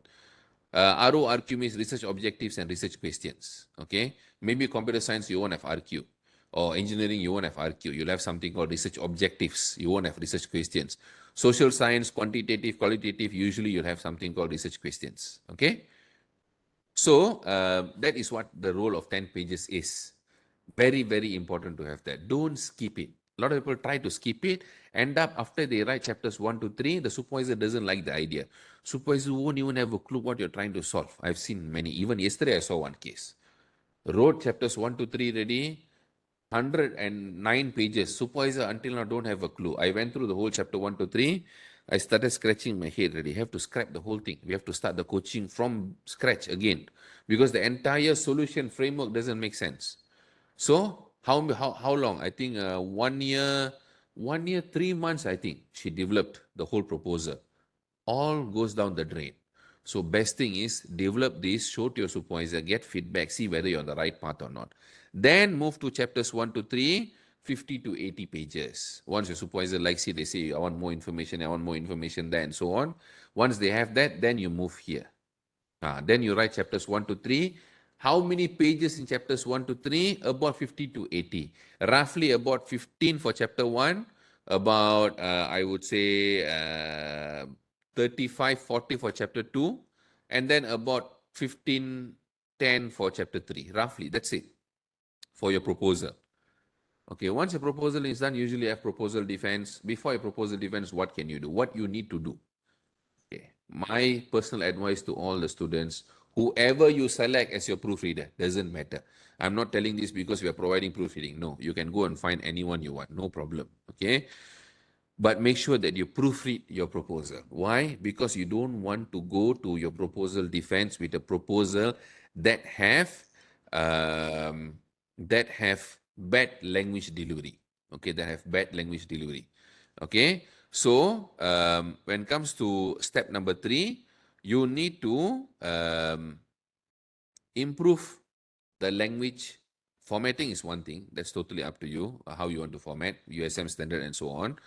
RORQ means research objectives and research questions. Okay, maybe computer science you won't have RQ, or engineering you won't have RQ. You'll have something called research objectives. You won't have research questions. Social science, quantitative, qualitative. Usually you'll have something called research questions. Okay, so that is what the role of 10 pages is. Very, very important to have that. Don't skip it. A lot of people try to skip it, end up after they write chapters 1 to 3, the supervisor doesn't like the idea. Supervisor won't even have a clue what you're trying to solve. I've seen many. Even yesterday I saw one case. Wrote chapters 1 to 3 ready, 109 pages. Supervisor until now don't have a clue. I went through the whole chapter 1 to 3. I started scratching my head already. Have to scrap the whole thing. We have to start the coaching from scratch again because the entire solution framework doesn't make sense. So how long? I think 1 year, 1 year 3 months. I think she developed the whole proposal. All goes down the drain. So best thing is develop this, show to your supervisor, get feedback, see whether you're on the right path or not. Then move to chapters 1 to 3, 50 to 80 pages. Once your supervisor likes it, they say, I want more information, there, and so on. Once they have that, then you move here. Then you write chapters 1 to 3. How many pages in chapters 1 to 3? About 50 to 80. Roughly about 15 for chapter 1, about, I would say, 35, 40 for chapter 2, and then about 15, 10 for chapter 3. Roughly, that's it for your proposal. Okay, once your proposal is done, usually have proposal defense. Before a proposal defense, what can you do? What you need to do? Okay. My personal advice to all the students, whoever you select as your proofreader, doesn't matter. I'm not telling this because we are providing proofreading. No, you can go and find anyone you want, no problem. Okay. But make sure that you proofread your proposal. Why? Because you don't want to go to your proposal defense with a proposal that have um, bad language delivery. Okay, that have bad language delivery. Okay, so when it comes to step number 3, you need to improve the language. Formatting is one thing, that's totally up to you, how you want to format, USM standard and so on.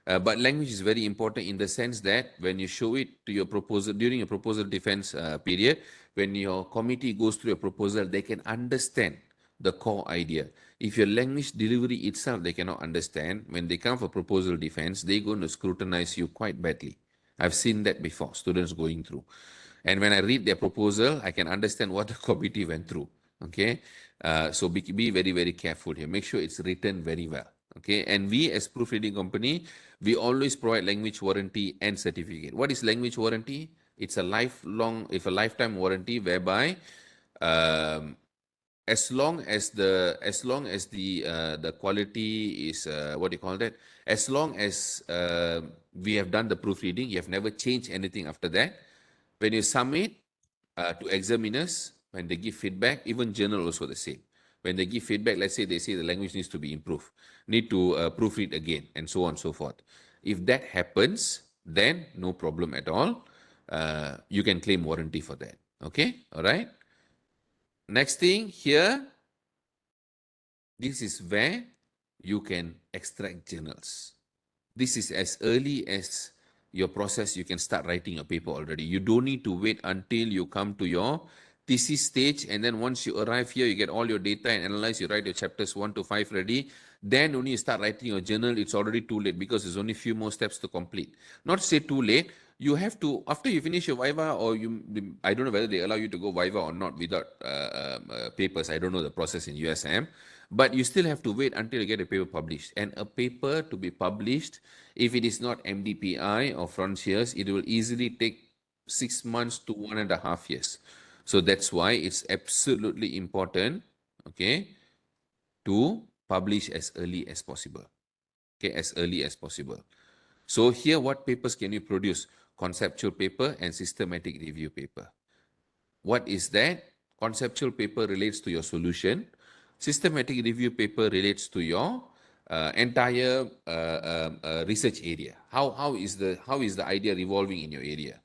But language is very important in the sense that when you show it to your proposal during your proposal defense period, when your committee goes through a proposal, they can understand the core idea. If your language delivery itself they cannot understand, when they come for proposal defense, they're going to scrutinize you quite badly. I've seen that before, students going through. And when I read their proposal, I can understand what the committee went through. Okay, so be very, very careful here. Make sure it's written very well. Okay, and we as proofreading company, we always provide language warranty and certificate. What is language warranty? It's a lifetime warranty whereby um, as long as the quality is what do you call that? As long as we have done the proofreading, you have never changed anything after that. When you submit to examiners, when they give feedback, even journal also the same. When they give feedback, let's say they say the language needs to be improved, need to proofread again, and so on and so forth. If that happens, then no problem at all. You can claim warranty for that. Okay, all right. Next thing here, this is where you can extract journals. This is as early as your process, you can start writing your paper already. You don't need to wait until you come to your thesis stage, and then once you arrive here, you get all your data and analyze, you write your chapters 1 to 5 ready, then only you start writing your journal. It's already too late because there's only few more steps to complete. Not say too late, you have to, after you finish your Viva, or I don't know whether they allow you to go Viva or not without papers. I don't know the process in USM, but you still have to wait until you get a paper published. And a paper to be published, if it is not MDPI or Frontiers, it will easily take 6 months to 1.5 years. So that's why it's absolutely important, okay, to publish as early as possible. Okay, as early as possible. So here, what papers can you produce? Conceptual paper and systematic review paper. What is that? Conceptual paper relates to your solution. Systematic review paper relates to your entire research area. How is the idea revolving in your area?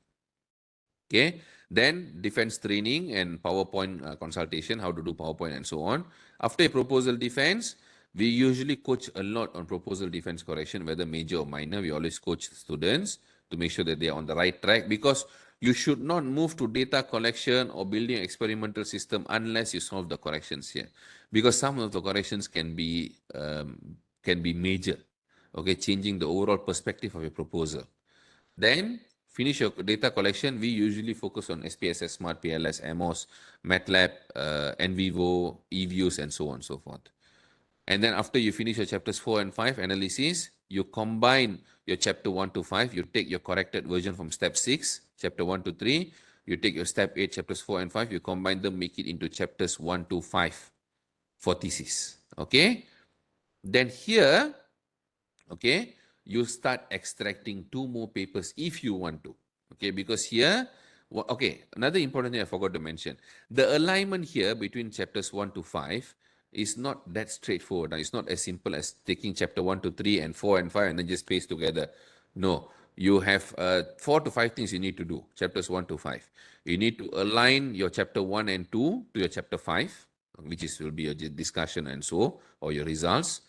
Okay, then defense training and PowerPoint consultation, how to do PowerPoint and so on. After a proposal defense, we usually coach a lot on proposal defense correction, whether major or minor. We always coach students to make sure that they are on the right track, because you should not move to data collection or building an experimental system unless you solve the corrections here, because some of the corrections can be major. Okay, changing the overall perspective of your proposal. Then finish your data collection. We usually focus on SPSS, Smart, PLS, MOS, MATLAB, NVivo, eViews, and so on and so forth. And then after you finish your chapters 4 and 5 analysis, you combine your chapter 1 to 5. You take your corrected version from step 6, chapter 1 to 3. You take your step 8, chapters 4 and 5. You combine them, make it into chapters 1 to 5 for thesis. Okay. Then here, okay, you start extracting 2 more papers if you want to. Okay, because here, okay, another important thing I forgot to mention. The alignment here between chapters 1 to 5 is not that straightforward. Now, it's not as simple as taking chapter 1 to 3 and 4 and 5 and then just paste together. No, you have 4 to 5 things you need to do, chapters 1 to 5. You need to align your chapter 1 and 2 to your chapter 5, which will be your discussion and so, or your results.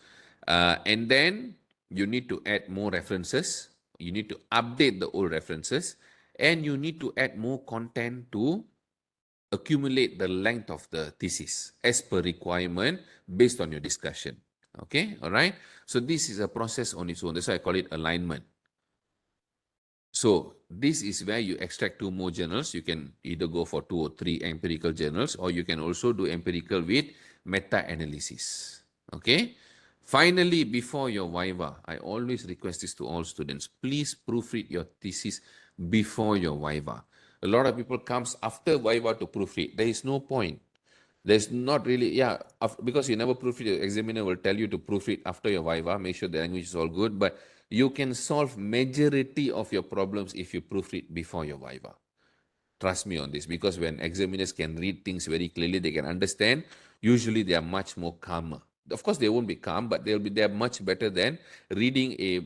And then you need to add more references. You need to update the old references, and you need to add more content to accumulate the length of the thesis as per requirement based on your discussion. Okay, all right. So this is a process on its own. That's why I call it alignment. So this is where you extract 2 more journals. You can either go for 2 or 3 empirical journals, or you can also do empirical with meta-analysis. Okay. Finally, before your Viva, I always request this to all students. Please proofread your thesis before your Viva. A lot of people comes after Viva to proofread. There is no point. There's not really, yeah, because you never proofread, the examiner will tell you to proofread after your Viva, make sure the language is all good, but you can solve majority of your problems if you proofread before your Viva. Trust me on this, because when examiners can read things very clearly, they can understand, usually they are much more calmer. Of course, they won't be calm, but they're much better than reading a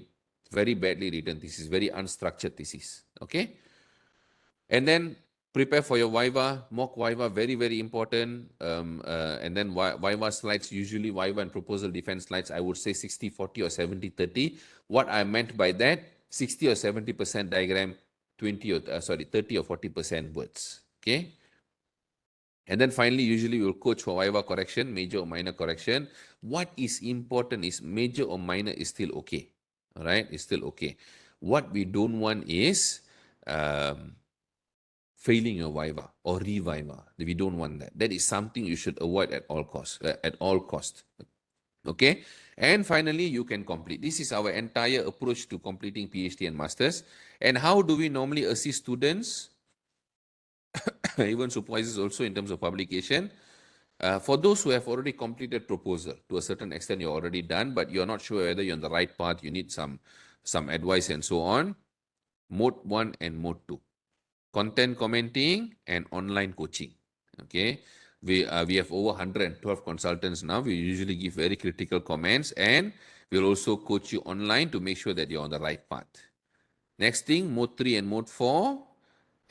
very badly written thesis, very unstructured thesis. Okay? And then Prepare for your Viva, mock Viva, very, very important. And then Viva slides, usually Viva and proposal defense slides, I would say 60-40 or 70-30. What I meant by that, 60 or 70% diagram, 30 or 40% words. Okay. And then finally, usually we'll coach for Viva correction, major or minor correction. What is important is major or minor is still okay. All right, it's still okay. What we don't want is failing your Viva or reviva. We don't want that. That is something you should avoid at all costs. Okay. And finally, you can complete. This is our entire approach to completing PhD and masters. And how do we normally assist students, even supervisors also in terms of publication? For those who have already completed proposal, to a certain extent you're already done, but you're not sure whether you're on the right path, you need some advice and so on. Mode 1 and Mode 2. Content commenting and online coaching. Okay, we have over 112 consultants now. We usually give very critical comments, and we'll also coach you online to make sure that you're on the right path. Next thing, Mode 3 and Mode 4,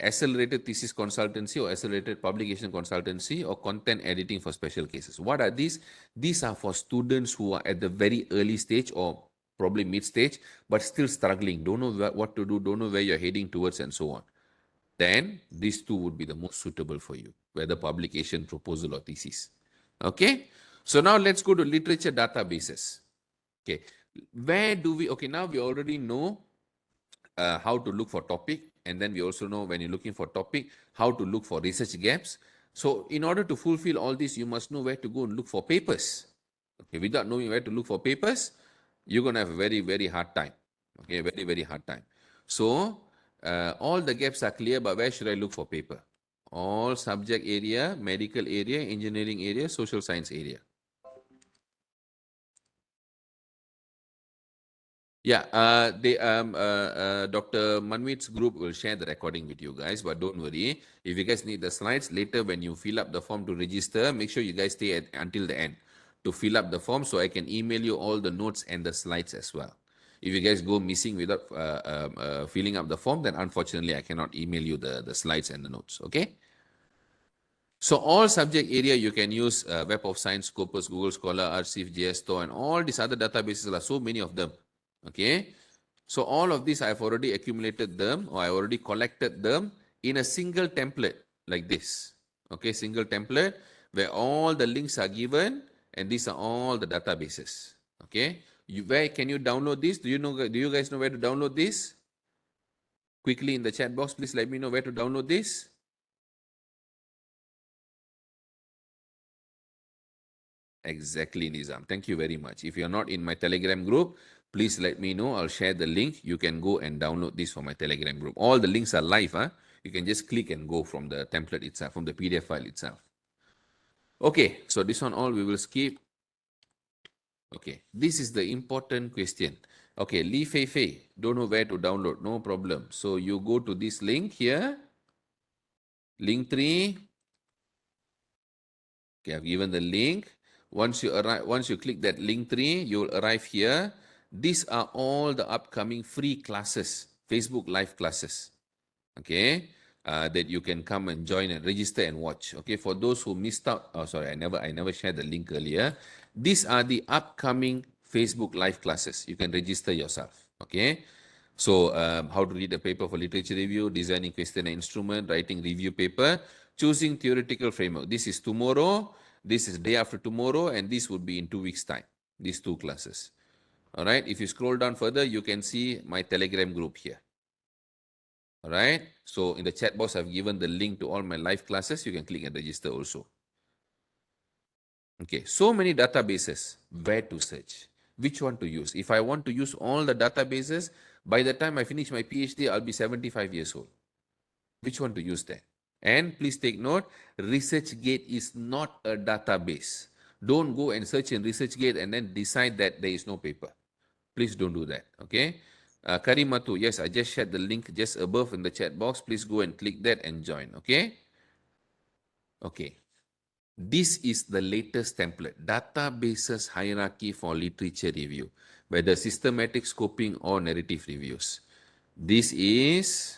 accelerated thesis consultancy or accelerated publication consultancy or content editing for special cases. What are these? These are for students who are at the very early stage or probably mid stage, but still struggling, don't know what to do, don't know where you're heading towards and so on. Then these two would be the most suitable for you, whether publication, proposal, or thesis. Okay, so now let's go to literature databases. Okay, where do we, okay, now we already know how to look for topic, and then we also know when you're looking for topic, how to look for research gaps. So in order to fulfill all this, you must know where to go and look for papers. Okay, without knowing where to look for papers, you're going to have a very, very hard time. Okay, very, very hard time. So all the gaps are clear, but where should I look for paper? All subject area, medical area, engineering area, social science area. Yeah, Dr. Manwit's group will share the recording with you guys, but don't worry. If you guys need the slides later when you fill up the form to register, make sure you guys stay until the end to fill up the form so I can email you all the notes and the slides as well. If you guys go missing without filling up the form, then unfortunately I cannot email you the slides and the notes, okay? So all subject area you can use Web of Science, Scopus, Google Scholar, Archive, JSTOR, and all these other databases. There are so many of them. Okay. So all of these I've already accumulated them, or I already collected them in a single template like this. Okay, single template where all the links are given, and these are all the databases. Okay. Where can you download this? Do you guys know where to download this? Quickly in the chat box, please let me know where to download this. Exactly, Nizam. Thank you very much. If you're not in my Telegram group, please let me know. I'll share the link. You can go and download this from my Telegram group. All the links are live. You can just click and go from the template itself, from the PDF file itself. Okay, so this one all we will skip. Okay, this is the important question. Okay, Lee Fei Fei, don't know where to download. No problem. So you go to this link here. Link 3. Okay, I've given the link. Once you click that link 3, you'll arrive here. These are all the upcoming free classes, Facebook Live classes. Okay, that you can come and join and register and watch. Okay, for those who missed out, oh sorry, I never shared the link earlier. These are the upcoming Facebook Live classes. You can register yourself. Okay. So how to read a paper for literature review, designing question and instrument, writing review paper, choosing theoretical framework. This is tomorrow, this is day after tomorrow, and this would be in 2 weeks' time, these two classes. All right, if you scroll down further, you can see my Telegram group here. All right, so in the chat box, I've given the link to all my live classes. You can click and register also. Okay, so many databases, where to search, which one to use. If I want to use all the databases, by the time I finish my PhD, I'll be 75 years old. Which one to use there? And please take note, ResearchGate is not a database. Don't go and search in ResearchGate and then decide that there is no paper. Please don't do that, okay? Karimatu, yes, I just shared the link just above in the chat box. Please go and click that and join, okay? Okay. This is the latest template, databases hierarchy for literature review, whether systematic scoping or narrative reviews. This is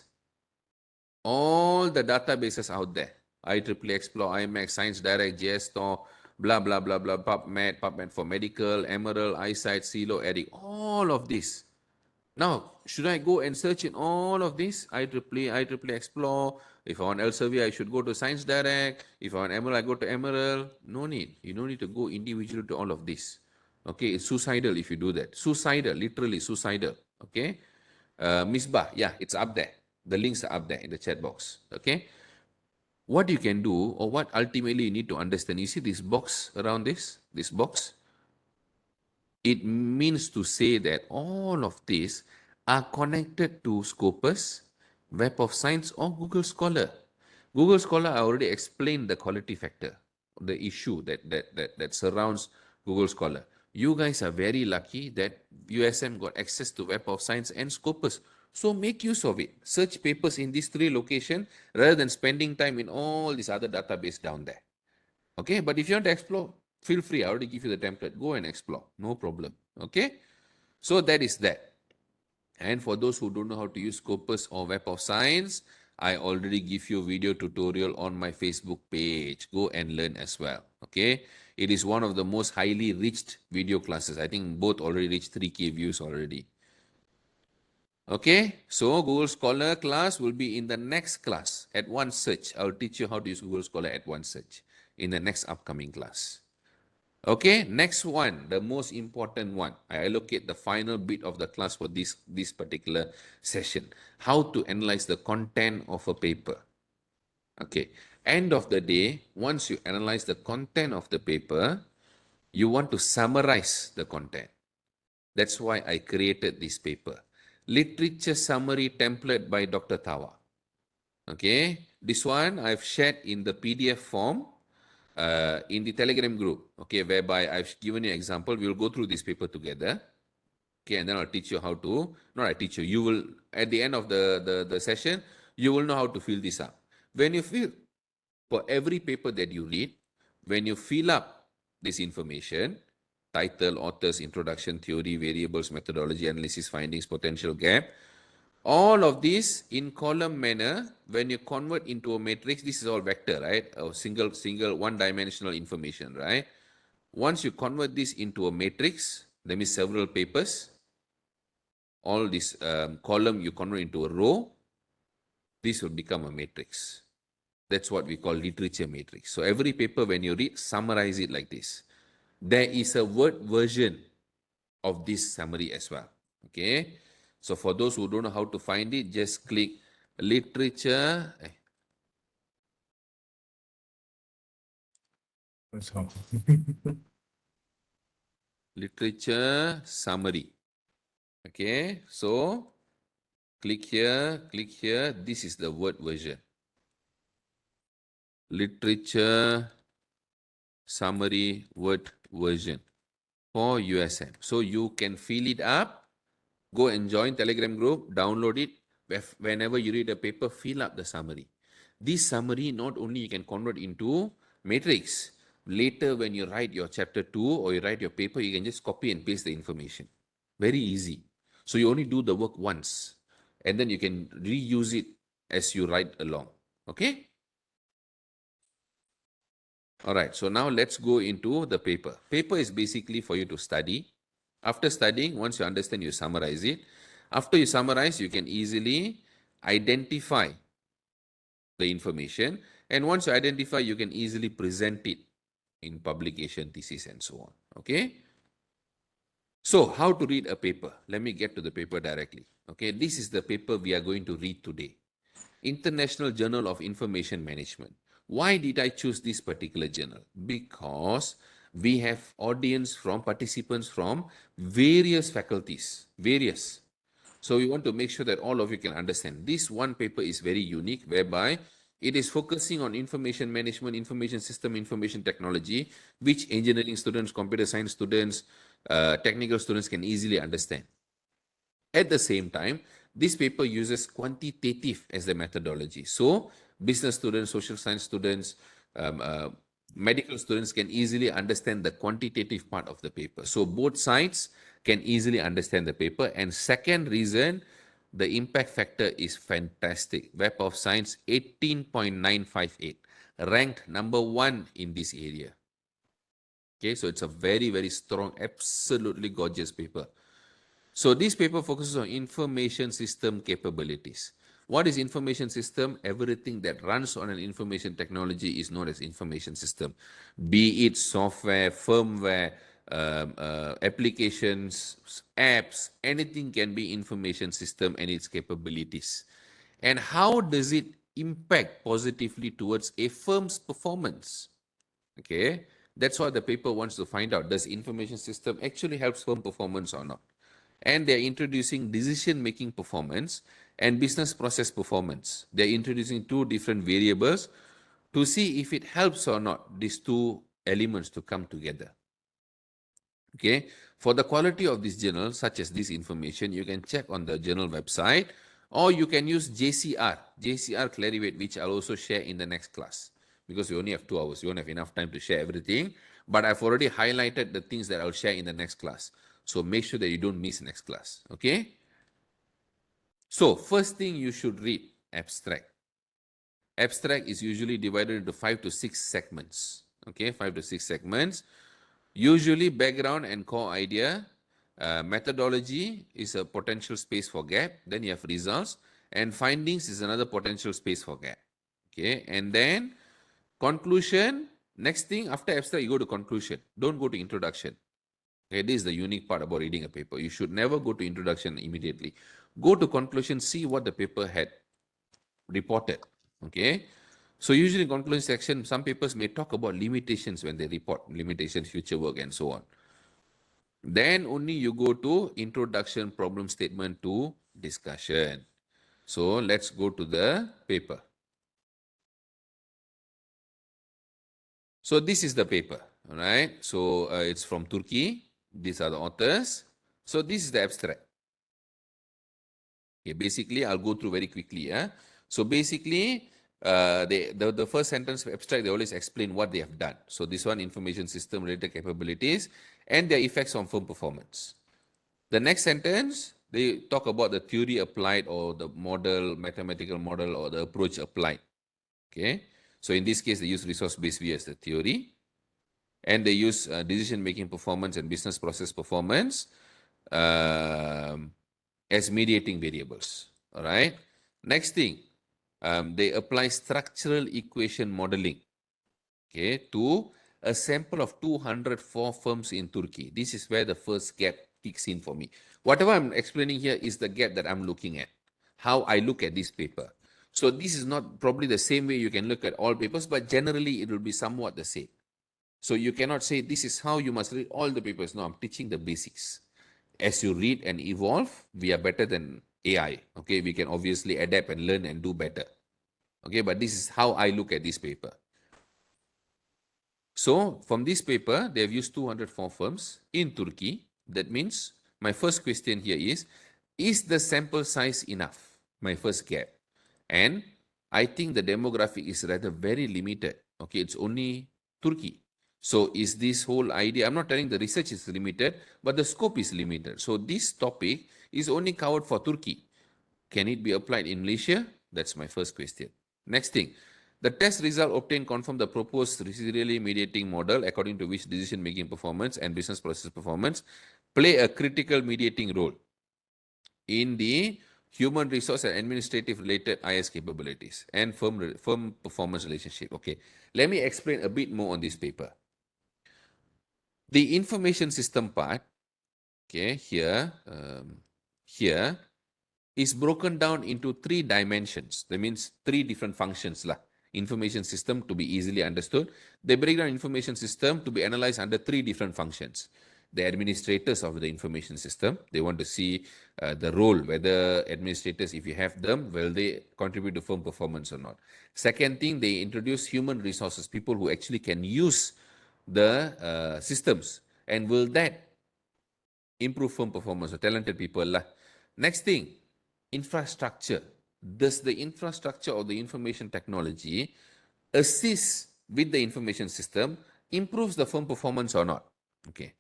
all the databases out there. IEEE Explore, IMAX, Science Direct, JS Store, blah, blah, blah, blah, PubMed for medical, Emerald, Eyesight, CELO, EDIC, all of this. Now, should I go and search in all of this? IEEE Explore. If I want Elsevier, I should go to Science Direct. If I want Emerald, I go to Emerald. No need. You don't need to go individually to all of this. Okay, it's suicidal if you do that. Suicidal, literally suicidal. Okay. Misbah, yeah, it's up there. The links are up there in the chat box. Okay. What you can do, or what ultimately you need to understand, you see this box around this box? It means to say that all of these are connected to Scopus, Web of Science, or Google Scholar. Google Scholar, I already explained the quality factor, the issue that surrounds Google Scholar. You guys are very lucky that USM got access to Web of Science and Scopus. So make use of it. Search papers in these 3 locations rather than spending time in all these other database down there. Okay, but if you want to explore, feel free. I already give you the template. Go and explore. No problem. Okay, so that is that. And for those who don't know how to use Scopus or Web of Science, I already give you a video tutorial on my Facebook page. Go and learn as well. Okay, it is one of the most highly reached video classes. I think both already reached 3K views already. Okay, so Google Scholar class will be in the next class at one search. I'll teach you how to use Google Scholar at one search in the next upcoming class. Okay, next one, the most important one. I allocate the final bit of the class for this particular session. How to analyze the content of a paper. Okay, end of the day, once you analyze the content of the paper, you want to summarize the content. That's why I created this paper. Literature Summary Template by Dr. Thava. Okay, this one I've shared in the PDF form in the Telegram group, okay, whereby I've given you an example. We'll go through this paper together, okay, and then I'll teach you how to, not I teach you, you will, at the end of the session, you will know how to fill this up. When you fill, for every paper that you read, when you fill up this information, title, authors, introduction, theory, variables, methodology, analysis, findings, potential gap, all of this in column manner, when you convert into a matrix, this is all vector, right? Or single, one-dimensional information, right? Once you convert this into a matrix, that means several papers, all this column you convert into a row, this will become a matrix. That's what we call literature matrix. So every paper when you read, summarize it like this. There is a word version of this summary as well. Okay. So for those who don't know how to find it, just click literature. Literature summary. Okay. So click here, click here. This is the word version. Literature summary word version for USM. So you can fill it up. Go and join Telegram group, download it. Whenever you read a paper, fill up the summary. This summary, not only you can convert into matrix. Later, when you write your chapter 2 or you write your paper, you can just copy and paste the information. Very easy. So you only do the work once. And then you can reuse it as you write along. Okay? All right. So now let's go into the paper. Paper is basically for you to study. After studying, once you understand, you summarize it. After you summarize, you can easily identify the information. And once you identify, you can easily present it in publication, thesis, and so on. Okay. So how to read a paper? Let me get to the paper directly. Okay. This is the paper we are going to read today. International Journal of Information Management. Why did I choose this particular journal? Because we have audience from participants from various faculties, various. So we want to make sure that all of you can understand. This one paper is very unique, whereby it is focusing on information management, information system, information technology, which engineering students, computer science students, technical students can easily understand. At the same time, this paper uses quantitative as the methodology. So business students, social science students, medical students can easily understand the quantitative part of the paper. So both sides can easily understand the paper. And second reason, the impact factor is fantastic. Web of Science 18.958, ranked number 1 in this area. Okay, so it's a very, very strong, absolutely gorgeous paper. So this paper focuses on information system capabilities. What is information system? Everything that runs on an information technology is known as information system. Be it software, firmware, applications, apps, anything can be information system and its capabilities. And how does it impact positively towards a firm's performance? Okay, that's what the paper wants to find out. Does information system actually helps firm performance or not? And they're introducing decision-making performance and business process performance. They're introducing two different variables to see if it helps or not, these two elements to come together. Okay, for the quality of this journal, such as this information, you can check on the journal website, or you can use JCR Clarivate, which I'll also share in the next class, because we only have 2 hours. We won't have enough time to share everything, but I've already highlighted the things that I'll share in the next class. So make sure that you don't miss next class. Okay. So first thing you should read, abstract. Abstract is usually divided into 5 to 6 segments. Okay, 5 to 6 segments. Usually background and core idea. Methodology is a potential space for gap. Then you have results, and findings is another potential space for gap. Okay, and then conclusion. Next thing after abstract, you go to conclusion. Don't go to introduction. Okay, this is the unique part about reading a paper. You should never go to introduction immediately. Go to conclusion, see what the paper had reported. Okay, so usually in conclusion section, some papers may talk about limitations when they report limitations, future work, and so on. Then only you go to introduction, problem statement to discussion. So let's go to the paper. So this is the paper, all right? So it's from Turkey. These are the authors. So this is the abstract. Okay, basically, I'll go through very quickly. So basically, the first sentence of abstract, they always explain what they have done. So this one, information system related capabilities and their effects on firm performance. The next sentence, they talk about the theory applied or the model, mathematical model or the approach applied. Okay, so in this case, they use resource-based view as the theory, and they use decision-making performance and business process performance as mediating variables. All right. Next thing, they apply structural equation modeling, okay, to a sample of 204 firms in Turkey. This is where the first gap kicks in for me. Whatever I'm explaining here is the gap that I'm looking at, how I look at this paper. So this is not probably the same way you can look at all papers, but generally it will be somewhat the same. So you cannot say this is how you must read all the papers. No, I'm teaching the basics. As you read and evolve, we are better than AI. Okay, we can obviously adapt and learn and do better. Okay, but this is how I look at this paper. So from this paper, they have used 204 firms in Turkey. That means my first question here is the sample size enough? My first gap. And I think the demographic is rather very limited. Okay, it's only Turkey. So is this whole idea, I'm not telling the research is limited, but the scope is limited. So this topic is only covered for Turkey. Can it be applied in Malaysia? That's my first question. Next thing, the test result obtained confirm the proposed serially mediating model according to which decision-making performance and business process performance play a critical mediating role in the human resource and administrative related IS capabilities and firm performance relationship. Okay, let me explain a bit more on this paper. The information system part, okay, here is broken down into 3 dimensions. That means 3 different functions lah. Information system to be easily understood. They break down information system to be analyzed under 3 different functions. The administrators of the information system, they want to see the role, whether administrators, if you have them, will they contribute to firm performance or not. Second thing, they introduce human resources, people who actually can use the systems, and will that improve firm performance, or talented people lah. Next thing, infrastructure. Does the infrastructure of the information technology assist with the information system, improves the firm performance or not? Okay.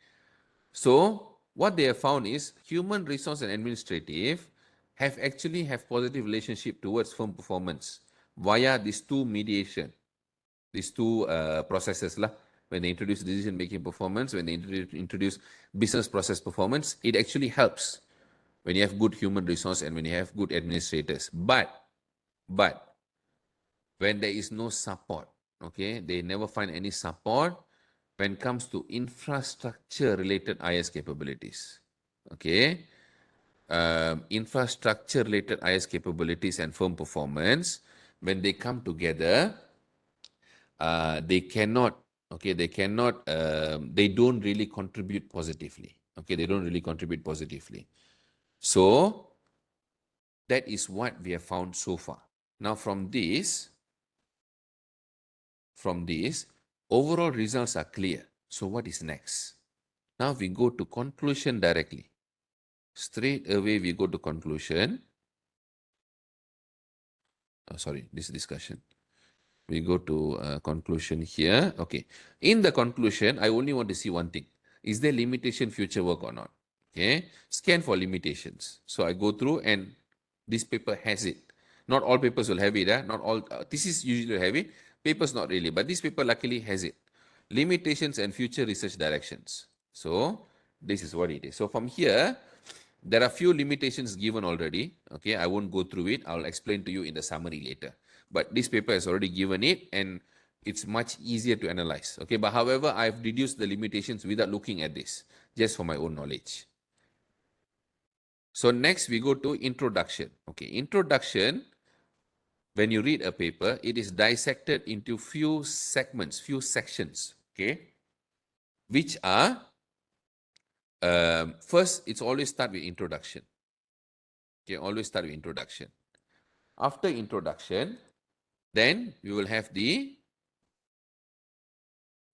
So what they have found is human resource and administrative actually have positive relationship towards firm performance via these two mediation, these two processes lah. When they introduce decision making performance, when they introduce business process performance, it actually helps when you have good human resource and when you have good administrators. But when there is no support, okay, they never find any support when it comes to infrastructure related IS capabilities. Okay, infrastructure related IS capabilities and firm performance, when they come together, they cannot, okay, they don't really contribute positively. Okay, they don't really contribute positively. So that is what we have found so far. Now from this, overall results are clear. So what is next? Now we go to conclusion directly. Straight away we go to conclusion. Sorry, this discussion. We go to conclusion here. Okay. In the conclusion, I only want to see one thing. Is there limitation future work or not? Okay. Scan for limitations. So I go through and this paper has it. Not all papers will have it. Not all. This is usually have it. Papers not really. But this paper luckily has it. Limitations and future research directions. So this is what it is. So from here, there are few limitations given already. Okay, I won't go through it. I'll explain to you in the summary later. But this paper has already given it and it's much easier to analyze. Okay, but however, I've reduced the limitations without looking at this, just for my own knowledge. So next we go to introduction. Okay, introduction, when you read a paper, it is dissected into few segments, few sections, okay, which are, first, it's always start with introduction. Okay, always start with introduction. After introduction, then we will have the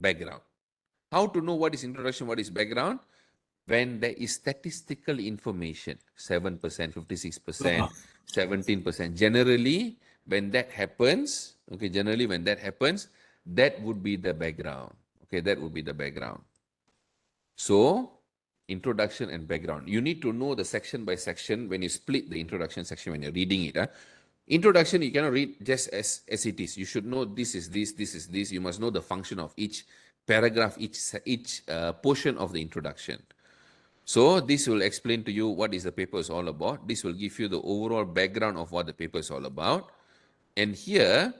background. How to know what is introduction, what is background? When there is statistical information, 7%, 56%, 17%. Generally, when that happens, okay, that would be the background. Okay, that would be the background. So, introduction and background. You need to know the section by section when you split the introduction section when you're reading it. Introduction, you cannot read just as it is. You should know this is this, this is this. You must know the function of each paragraph, each portion of the introduction. So this will explain to you what is the paper is all about. This will give you the overall background of what the paper is all about. And here,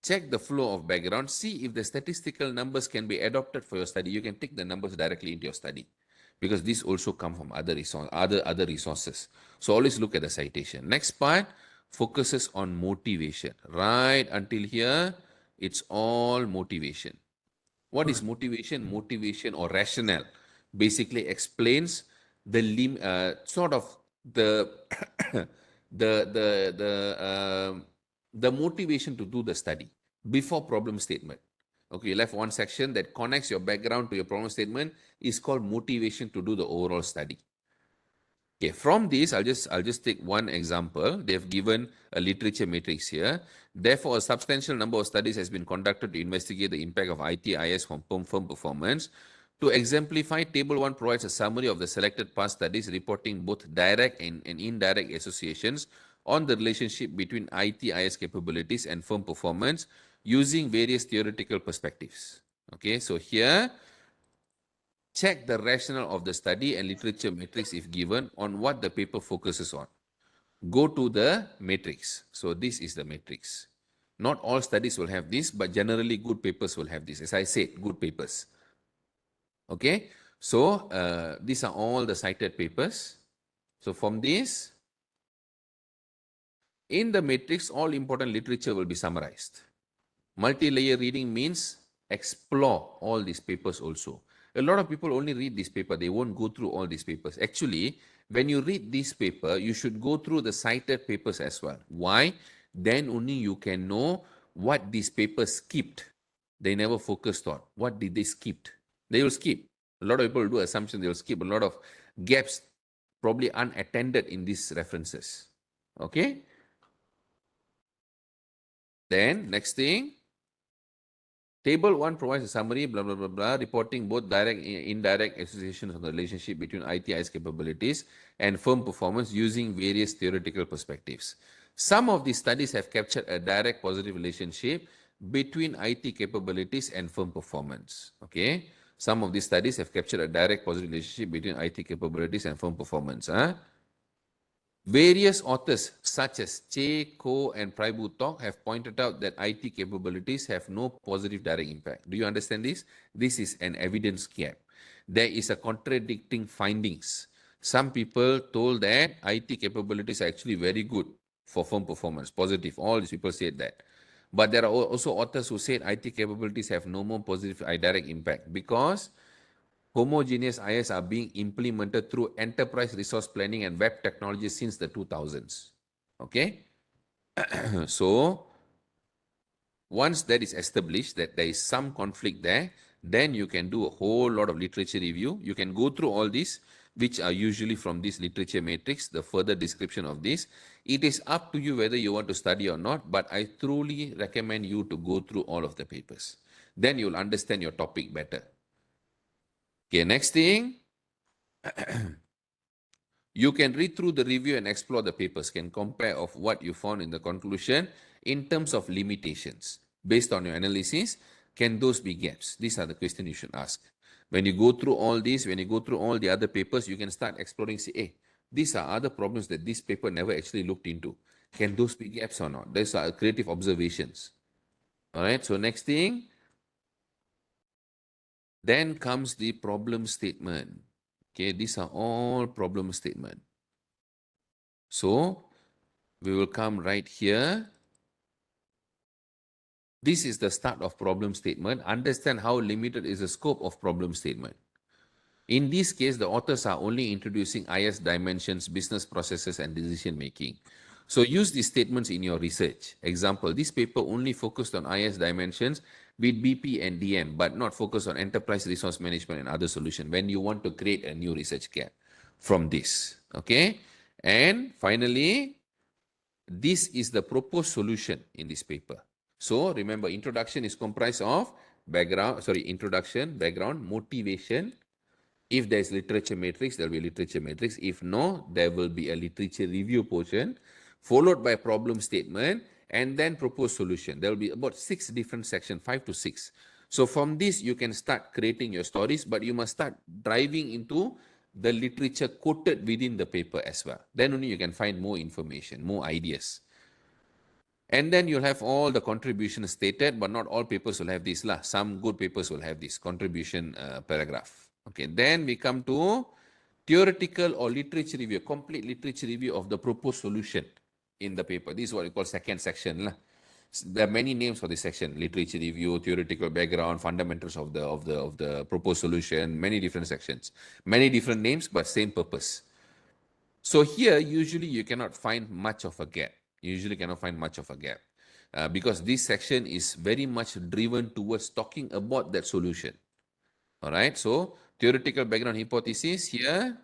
check the flow of background. See if the statistical numbers can be adopted for your study. You can take the numbers directly into your study because these also come from other resources. So always look at the citation. Next part focuses on motivation. Right until here, it's all motivation. What is motivation? Motivation or rationale basically explains sort of the the motivation to do the study before problem statement. Okay, you left one section that connects your background to your problem statement is called motivation to do the overall study. Okay, from this, I'll just take one example. They've given a literature matrix here. Therefore, a substantial number of studies has been conducted to investigate the impact of ITIS on firm performance. To exemplify, Table 1 provides a summary of the selected past studies reporting both direct and indirect associations on the relationship between ITIS capabilities and firm performance using various theoretical perspectives. Okay, so here, check the rationale of the study and literature matrix if given on what the paper focuses on. Go to the matrix. So this is the matrix. Not all studies will have this, but generally good papers will have this. As I said, good papers. Okay, so these are all the cited papers. So from this, in the matrix, all important literature will be summarized. Multi-layer reading means explore all these papers also. A lot of people only read this paper. They won't go through all these papers. Actually, when you read this paper, you should go through the cited papers as well. Why? Then only you can know what these papers skipped. They never focused on. What did they skip? They will skip. A lot of people do assumption they will skip a lot of gaps, probably unattended in these references. Okay? Then, next thing, Table 1 provides a summary, blah, blah, blah, blah, reporting both direct and indirect associations of the relationship between ITI's capabilities and firm performance using various theoretical perspectives. Some of these studies have captured a direct positive relationship between IT capabilities and firm performance. Okay, some of these studies have captured a direct positive relationship between IT capabilities and firm performance. Various authors such as Che, Ko, and Prabhu have pointed out that IT capabilities have no positive direct impact. Do you understand this? This is an evidence gap. There is a contradicting findings. Some people told that IT capabilities are actually very good for firm performance, positive. All these people said that. But there are also authors who said IT capabilities have no more positive direct impact because homogeneous IS are being implemented through enterprise resource planning and web technology since the 2000s. Okay, so once that is established that there is some conflict there, then you can do a whole lot of literature review. You can go through all these, which are usually from this literature matrix, the further description of this. It is up to you whether you want to study or not, but I truly recommend you to go through all of the papers. Then you'll understand your topic better. Okay, next thing, you can read through the review and explore the papers, can compare of what you found in the conclusion in terms of limitations. Based on your analysis, can those be gaps? These are the questions you should ask. When you go through all these, when you go through all the other papers, you can start exploring, say, hey, these are other problems that this paper never actually looked into. Can those be gaps or not? These are creative observations. All right, so next thing, then comes the problem statement. Okay, these are all problem statement. So we will come right here. This is the start of problem statement. Understand how limited is the scope of problem statement. In this case, the authors are only introducing IS dimensions, business processes, and decision making. So use these statements in your research. Example, this paper only focused on IS dimensions with BP and DM, but not focused on enterprise resource management and other solutions when you want to create a new research gap from this. Okay. And finally, this is the proposed solution in this paper. So remember, introduction is comprised of introduction, background, motivation. If there is literature matrix, there will be a literature matrix. If no, there will be a literature review portion, followed by problem statement, and then proposed solution. There will be about 6 different sections, 5 to 6. So from this, you can start creating your stories, but you must start driving into the literature quoted within the paper as well. Then only you can find more information, more ideas. And then you'll have all the contributions stated, but not all papers will have this. Some good papers will have this contribution paragraph. Okay, then we come to theoretical or literature review, complete literature review of the proposed solution in the paper. This is what we call second section. There are many names for this section: literature review, theoretical background, fundamentals of the proposed solution. Many different sections, many different names, but same purpose. So here, usually you cannot find much of a gap. Because this section is very much driven towards talking about that solution. All right. So theoretical background hypothesis here.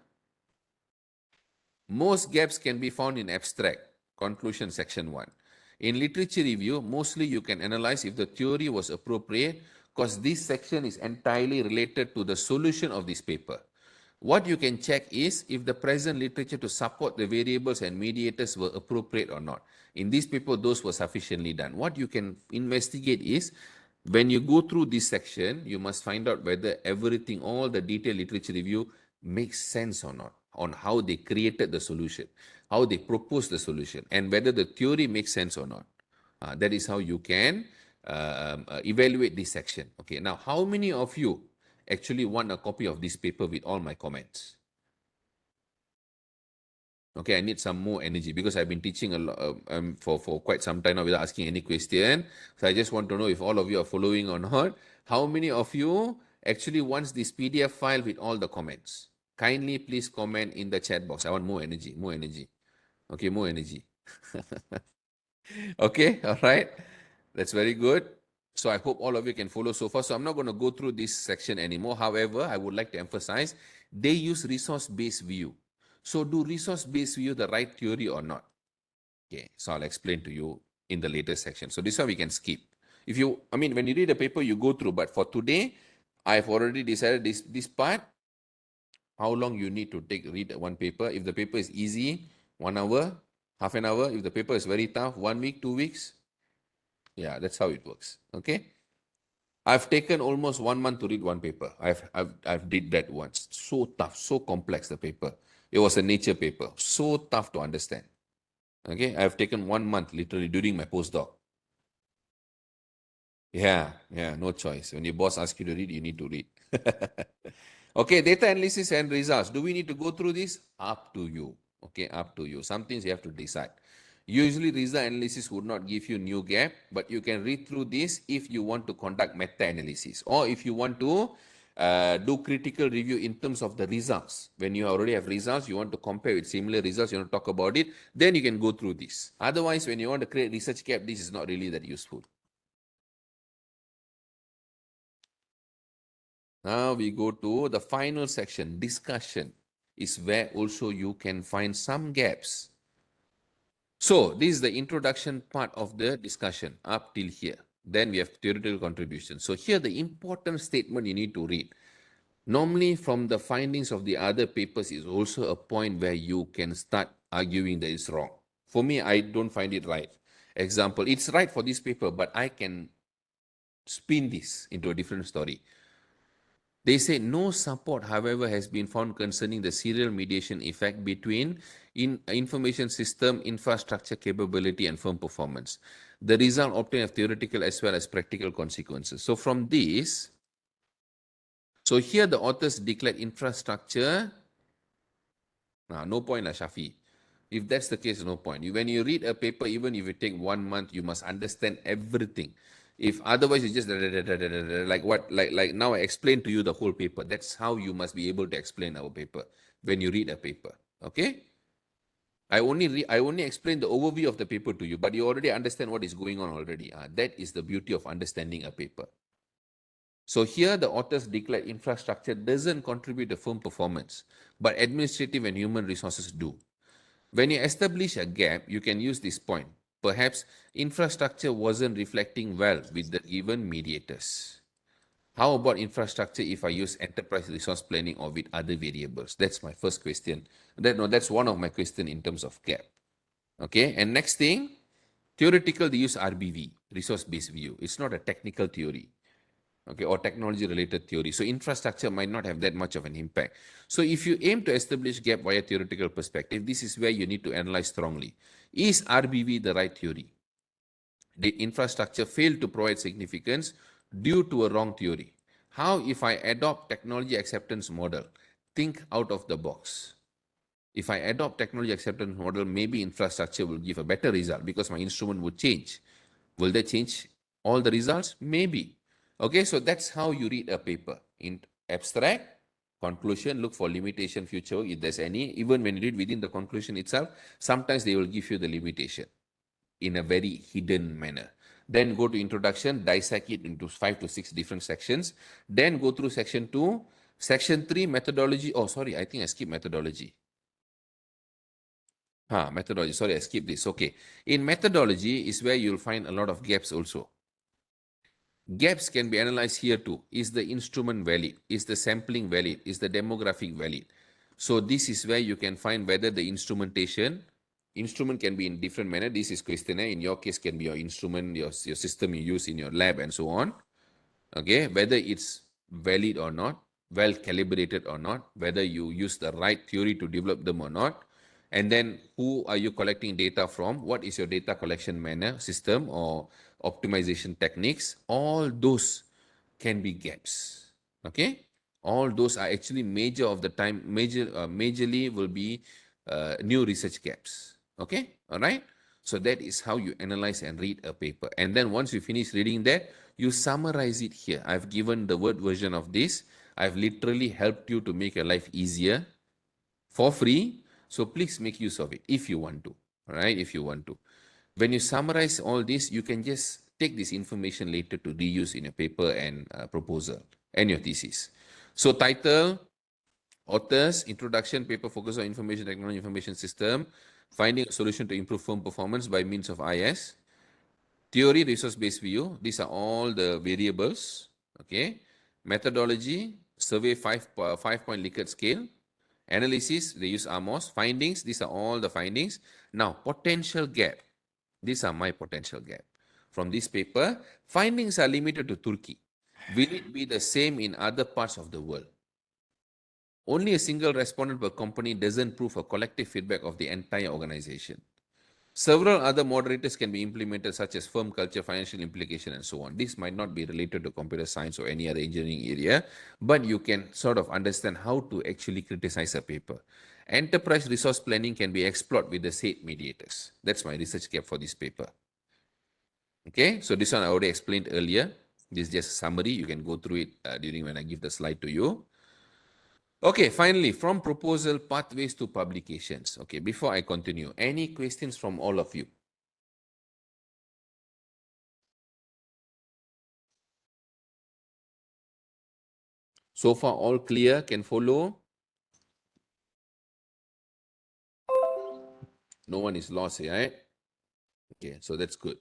Most gaps can be found in abstract. Conclusion section 1. In literature review, mostly you can analyze if the theory was appropriate because this section is entirely related to the solution of this paper. What you can check is if the present literature to support the variables and mediators were appropriate or not. In this paper, those were sufficiently done. What you can investigate is when you go through this section, you must find out whether everything, all the detailed literature review makes sense or not on how they created the solution, how they proposed the solution, and whether the theory makes sense or not. That is how you can evaluate this section. Okay, now how many of you actually want a copy of this paper with all my comments? Okay, I need some more energy because I've been teaching a lot for quite some time now without asking any question. So I just want to know if all of you are following or not. How many of you actually wants this PDF file with all the comments? Kindly please comment in the chat box. I want more energy, more energy. Okay, more energy. Okay, all right. That's very good. So I hope all of you can follow so far. So I'm not going to go through this section anymore. However, I would like to emphasize they use resource-based view. So do resource-based view the right theory or not? Okay, so I'll explain to you in the later section. So this one we can skip. When you read a paper, you go through. But for today, I've already decided this part, how long you need to read one paper. If the paper is easy, 1 hour, half an hour. If the paper is very tough, 1 week, 2 weeks. Yeah, that's how it works. Okay. I've taken almost 1 month to read one paper. I've did that once. So tough, so complex the paper. It was a nature paper. So tough to understand. Okay, I've taken 1 month literally during my postdoc. Yeah, no choice. When your boss asks you to read, you need to read. Okay, data analysis and results. Do we need to go through this? Up to you. Okay, up to you. Some things you have to decide. Usually, result analysis would not give you new gap, but you can read through this if you want to conduct meta-analysis or if you want to do critical review in terms of the results. When you already have results, you want to compare with similar results, you want to talk about it, then you can go through this. Otherwise, when you want to create research gap, this is not really that useful. Now we go to the final section, discussion, is where also you can find some gaps. So this is the introduction part of the discussion up till here. Then we have theoretical contribution. So here the important statement you need to read. Normally from the findings of the other papers is also a point where you can start arguing that it's wrong. For me, I don't find it right. Example, it's right for this paper, but I can spin this into a different story. They say no support, however, has been found concerning the serial mediation effect between information system, infrastructure capability, and firm performance. The result obtained have theoretical as well as practical consequences. So from this, so here the authors declared infrastructure. No point, Shafi. If that's the case, no point. When you read a paper, even if you take 1 month, you must understand everything. If otherwise you just like now I explained to you the whole paper. That's how you must be able to explain our paper when you read a paper. Okay? I only explain the overview of the paper to you, but you already understand what is going on already. That is the beauty of understanding a paper. So here the authors declare infrastructure doesn't contribute to firm performance, but administrative and human resources do. When you establish a gap, you can use this point. Perhaps infrastructure wasn't reflecting well with the given mediators. How about infrastructure if I use enterprise resource planning or with other variables? That's my first question. That's one of my question in terms of gap. Okay, and next thing, theoretical, they use RBV, resource-based view. It's not a technical theory. Okay, or technology-related theory. So infrastructure might not have that much of an impact. So if you aim to establish gap via theoretical perspective, this is where you need to analyze strongly. Is RBV the right theory? Did infrastructure fail to provide significance due to a wrong theory? How if I adopt technology acceptance model? Think out of the box. If I adopt technology acceptance model, maybe infrastructure will give a better result because my instrument would change. Will they change all the results? Maybe. Okay, so that's how you read a paper. In abstract, conclusion, look for limitation, future, if there's any. Even when you read within the conclusion itself, sometimes they will give you the limitation in a very hidden manner. Then go to introduction, dissect it into 5 to 6 different sections. Then go through section 2. Section 3, methodology. Oh, sorry, I think I skipped methodology. Methodology. Sorry, I skipped this. Okay. In methodology is where you'll find a lot of gaps also. Gaps can be analyzed here too. Is the instrument valid? Is the sampling valid? Is the demographic valid? So this is where you can find whether the instrument can be in different manner. This is questionnaire. In your case, can be your instrument, your system you use in your lab and so on. Okay, whether it's valid or not, well calibrated or not, whether you use the right theory to develop them or not, and then who are you collecting data from, what is your data collection manner, system or optimization techniques. All those can be gaps. Okay, all those are actually majorly will be new research gaps. Okay, all right. So that is how you analyze and read a paper. And then once you finish reading that, you summarize it here. I've given the word version of this. I've literally helped you to make your life easier for free. So please make use of it if you want to. All right, if you want to. When you summarize all this, you can just take this information later to reuse in your paper and proposal and your thesis. So title, authors, introduction, paper focus on information technology, information system, finding a solution to improve firm performance by means of IS. Theory, resource-based view. These are all the variables. Okay. Methodology, survey five-point Likert scale. Analysis, they use AMOS. Findings, these are all the findings. Now, potential gap. These are my potential gap. From this paper, findings are limited to Turkey. Will it be the same in other parts of the world? Only a single respondent per company doesn't prove a collective feedback of the entire organization. Several other moderators can be implemented, such as firm culture, financial implication, and so on. This might not be related to computer science or any other engineering area, but you can sort of understand how to actually criticize a paper. Enterprise resource planning can be explored with the said mediators. That's my research gap for this paper. Okay, so this one I already explained earlier. This is just a summary. You can go through it during when I give the slide to you. Okay, finally, from proposal pathways to publications. Okay, before I continue, any questions from all of you? So far, all clear, can follow? No one is lost, right? Okay, so that's good.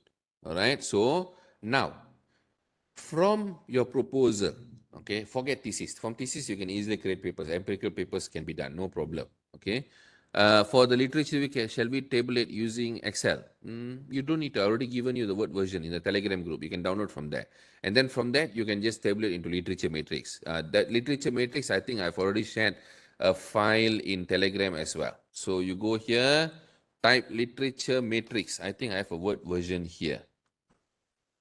All right, so now, from your proposal, okay, forget thesis. From thesis, you can easily create papers. Empirical papers can be done, no problem. Okay. For the literature, shall we table it using Excel? You don't need to. I already given you the Word version in the Telegram group. You can download from there. And then from that, you can just table it into literature matrix. That literature matrix, I think I've already shared a file in Telegram as well. So you go here, type literature matrix. I think I have a Word version here.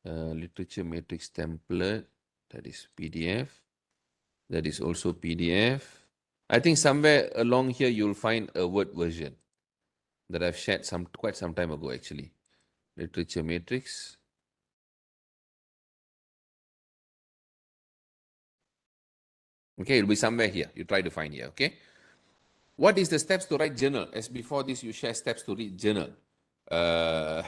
Literature matrix template, that is PDF. That is also PDF. I think somewhere along here you'll find a Word version that I've shared quite some time ago actually. Literature matrix. Okay, it'll be somewhere here. You try to find here, okay? What is the steps to write journal? As before this, you share steps to read journal. Uh,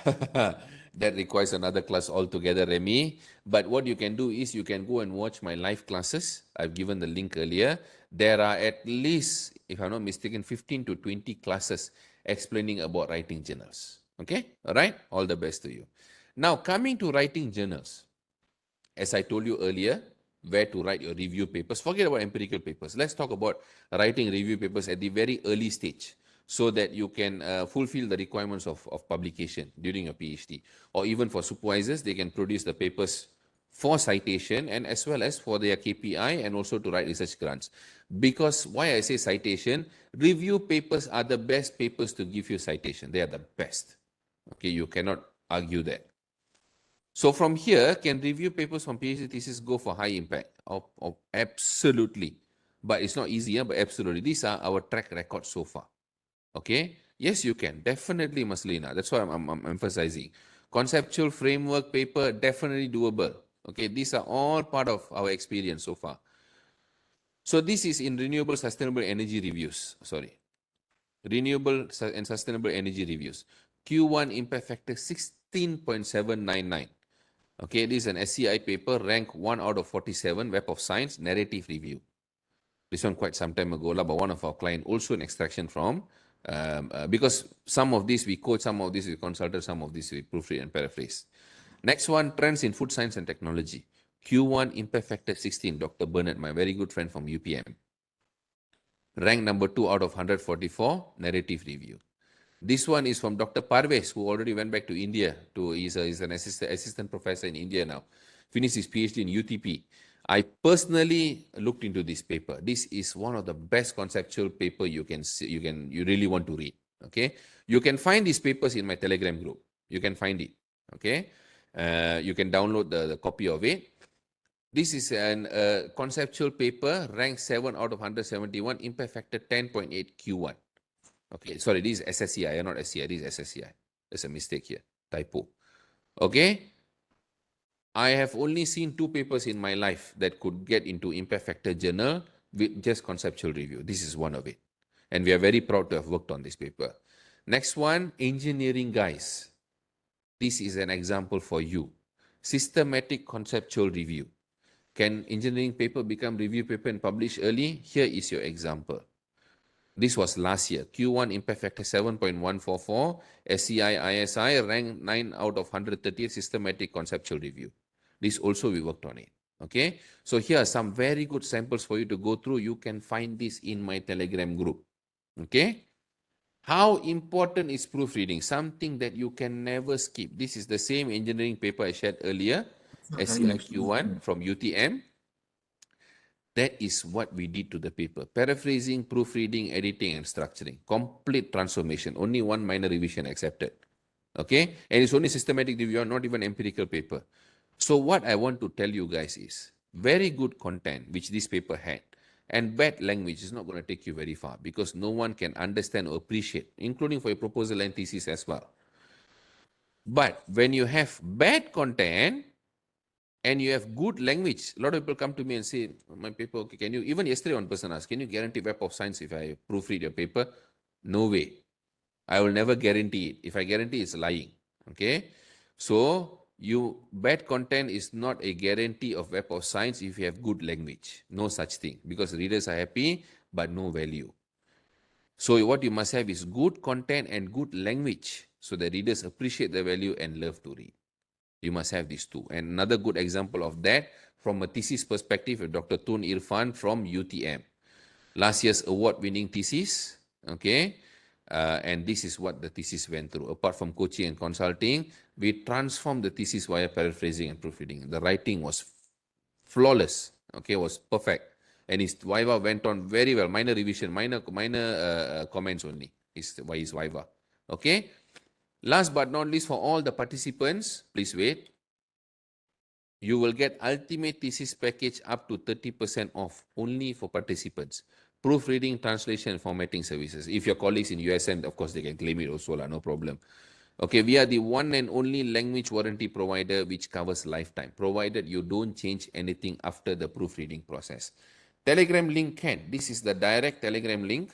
that requires another class altogether, Remy. But what you can do is you can go and watch my live classes. I've given the link earlier. There are at least, if I'm not mistaken, 15 to 20 classes explaining about writing journals. Okay? All right? All the best to you. Now, coming to writing journals. As I told you earlier, where to write your review papers. Forget about empirical papers. Let's talk about writing review papers at the very early stage so that you can fulfill the requirements of publication during your PhD. Or even for supervisors, they can produce the papers for citation and as well as for their KPI and also to write research grants. Because why I say citation, review papers are the best papers to give you citation. They are the best. Okay, you cannot argue that. So from here, can review papers from PhD thesis go for high impact? Absolutely. But it's not easy, but absolutely. These are our track record so far. Okay? Yes, you can. Definitely, Maslina. That's why I'm emphasizing. Conceptual framework paper, definitely doable. Okay, these are all part of our experience so far. So this is in renewable sustainable energy reviews. Sorry. Renewable and sustainable energy reviews. Q1 impact factor 16.799. Okay, this is an SCI paper, rank 1 out of 47, Web of Science, narrative review. This one quite some time ago, but one of our client also an extraction from, because some of this we quote, some of this we consulted, some of this we proofread and paraphrase. Next one, trends in food science and technology. Q1 impact factor 16, Dr. Bernard, my very good friend from UPM. Rank number 2 out of 144, narrative review. This one is from Dr. Parvez, who already went back to India. He's an assistant professor in India now. Finished his PhD in UTP. I personally looked into this paper. This is one of the best conceptual paper you can see, you really want to read. Okay, you can find these papers in my Telegram group. You can find it. Okay, you can download the copy of it. This is an conceptual paper, ranked 7 out of 171, impact factor 10.8 Q1. Okay, sorry, this is SSCI, not SCI, this is SSCI. There's a mistake here, typo. Okay, I have only seen 2 papers in my life that could get into impact factor journal with just conceptual review. This is one of it. And we are very proud to have worked on this paper. Next one, engineering guys. This is an example for you. Systematic conceptual review. Can engineering paper become review paper and publish early? Here is your example. This was last year. Q1 impact factor 7.144. SCI ISI ranked 9 out of 130 systematic conceptual review. This also we worked on it. Okay. So here are some very good samples for you to go through. You can find this in my Telegram group. Okay. How important is proofreading? Something that you can never skip. This is the same engineering paper I shared earlier. SCI Q1 from UTM. That is what we did to the paper. Paraphrasing, proofreading, editing, and structuring. Complete transformation. Only one minor revision accepted. Okay? And it's only systematic review, not even empirical paper. So what I want to tell you guys is, very good content, which this paper had, and bad language is not going to take you very far because no one can understand or appreciate, including for your proposal and thesis as well. But when you have bad content, and you have good language, a lot of people come to me and say, my paper, okay, can you, even yesterday one person asked, can you guarantee Web of Science if I proofread your paper? No way. I will never guarantee it. If I guarantee, it's lying. Okay. So bad content is not a guarantee of Web of Science if you have good language. No such thing, because readers are happy, but no value. So what you must have is good content and good language, so the readers appreciate the value and love to read. You must have these two. And another good example of that, from a thesis perspective, of Dr. Tun Irfan from UTM. Last year's award-winning thesis, okay? And this is what the thesis went through. Apart from coaching and consulting, we transformed the thesis via paraphrasing and proofreading. The writing was flawless, okay, was perfect. And his Viva went on very well. Minor revision, minor comments only is his Viva, okay? Last but not least, for all the participants, please wait. You will get ultimate thesis package up to 30% off only for participants. Proofreading, translation, and formatting services. If your colleagues in USM, of course, they can claim it also, no problem. Okay, we are the one and only language warranty provider which covers lifetime, provided you don't change anything after the proofreading process. Telegram link can. This is the direct Telegram link.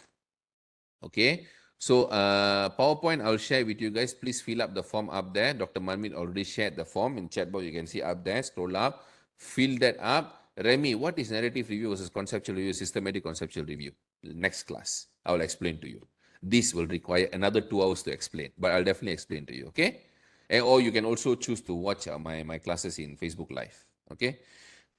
Okay, so PowerPoint I'll share with you guys. Please fill up the form up there. Dr. Marmit already shared the form in chat box. You can see up there. Scroll up, fill that up. Remy, what is narrative review versus conceptual review, systematic conceptual review? Next class, I will explain to you. This will require another 2 hours to explain, but I'll definitely explain to you, okay? Or you can also choose to watch my classes in Facebook Live, okay?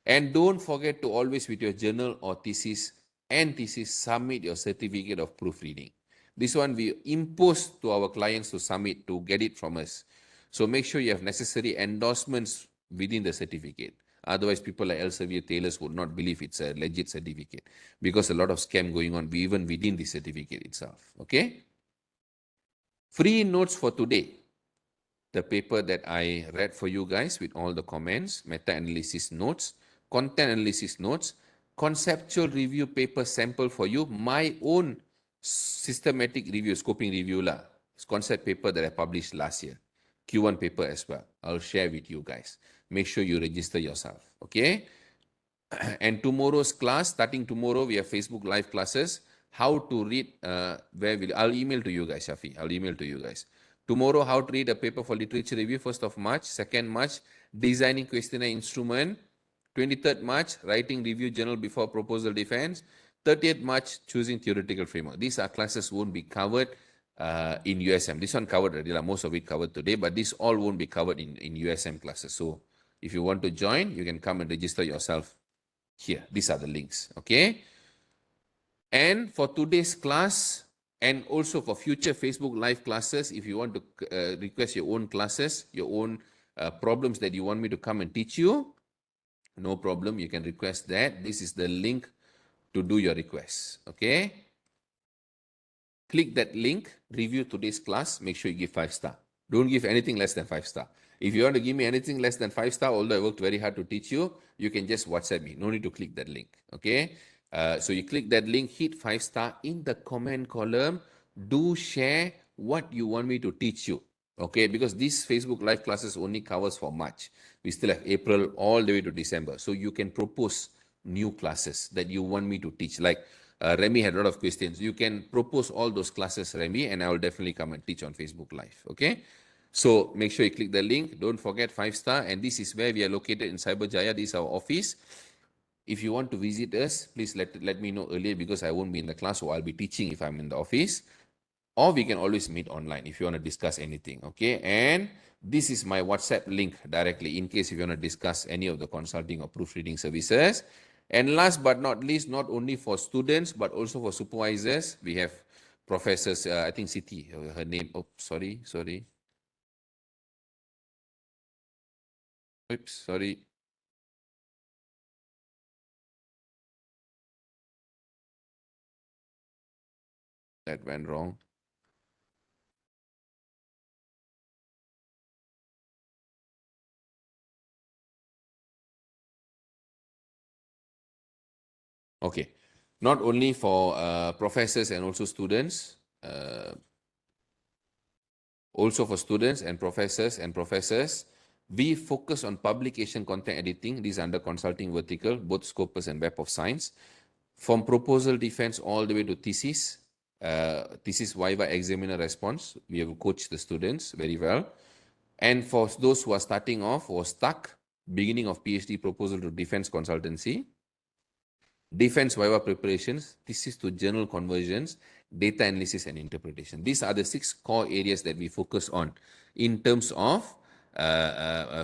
And don't forget to always, with your journal or thesis submit your certificate of proofreading. This one we impose to our clients to submit to get it from us. So make sure you have necessary endorsements within the certificate. Otherwise, people like Elsevier Taylors would not believe it's a legit certificate, because a lot of scam going on even within the certificate itself. Okay? Free notes for today. The paper that I read for you guys with all the comments, meta-analysis notes, content analysis notes, conceptual review paper sample for you, my own systematic review, scoping review lah, concept paper that I published last year, Q1 paper as well. I'll share with you guys. Make sure you register yourself, okay? And tomorrow's class, starting tomorrow, we have Facebook Live classes. How to read, I'll email to you guys, Shafi. I'll email to you guys. Tomorrow, how to read a paper for literature review, 1st of March. 2nd March, designing questionnaire instrument. 23rd March, writing review journal before proposal defense. 30th March, choosing theoretical framework. These are classes won't be covered in USM. This one covered already, most of it covered today, but this all won't be covered in USM classes. So if you want to join, you can come and register yourself here. These are the links, okay? And for today's class, and also for future Facebook Live classes, if you want to request your own classes, your own problems that you want me to come and teach you, no problem, you can request that. This is the link to do your request, okay? Click that link, review today's class, make sure you give 5-star. Don't give anything less than 5-star. If you want to give me anything less than 5-star, although I worked very hard to teach you, you can just WhatsApp me. No need to click that link, okay? So you click that link, hit 5-star in the comment column. Do share what you want me to teach you, okay? Because these Facebook Live classes only covers for March. We still have April all the way to December. So you can propose new classes that you want me to teach. Like Remy had a lot of questions. You can propose all those classes, Remy, and I will definitely come and teach on Facebook Live, okay? So make sure you click the link. Don't forget 5-star. And this is where we are located in Cyberjaya. This is our office. If you want to visit us, please let me know earlier because I won't be in the class, so I'll be teaching if I'm in the office. Or we can always meet online if you want to discuss anything, okay? And this is my WhatsApp link directly in case if you want to discuss any of the consulting or proofreading services. And last but not least, not only for students, but also for supervisors, we have professors, I think Siti, her name, oh, sorry, oops, sorry, that went wrong. Okay, not only for professors and also students, also for students and professors, we focus on publication content editing. These under consulting vertical, both Scopus and Web of Science. From proposal defense all the way to thesis Viva examiner response, we have coached the students very well. And for those who are starting off or stuck, beginning of PhD proposal to defense consultancy, defense Viva preparations, thesis to journal conversions, data analysis and interpretation. These are the 6 core areas that we focus on in terms of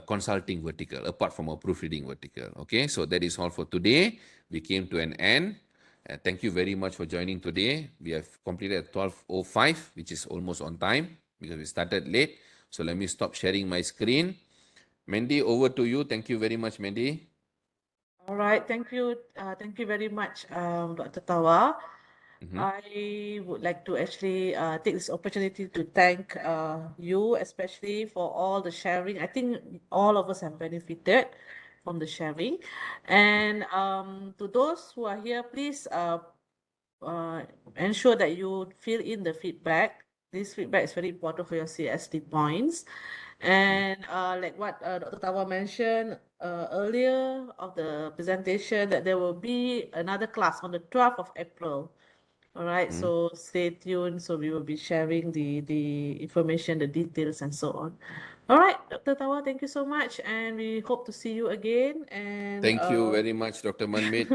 consulting vertical, apart from our proofreading vertical. Okay, so that is all for today. We came to an end. Thank you very much for joining today. We have completed at 12:05, which is almost on time because we started late. So let me stop sharing my screen. Mandy, over to you. Thank you very much, Mandy. All right, thank you very much, Dr. Tawa. Mhm. I would like to actually take this opportunity to thank you, especially for all the sharing. I think all of us have benefited from the sharing. And to those who are here, please uh, ensure that you fill in the feedback. This feedback is very important for your CST points. And like what Dr. Tawa mentioned earlier of the presentation, that there will be another class on the 12th of April. All right, Mhm. so stay tuned. So we will be sharing the information, the details, and so on. All right, Dr. Tawa, thank you so much, and we hope to see you again. And Thank you very much, Dr. Manmeet.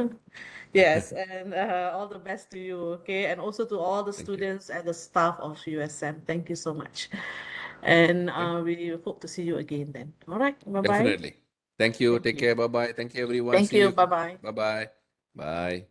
yes, and all the best to you. Okay, and also to all the Thank you. students and the staff of USM. Thank you so much, and Thank, we hope to see you again then. All right, bye bye. definitely. Thank you. Thank Take you. care. Bye bye. Thank you, everyone. Thank See you. you. Bye bye. Bye bye. Bye.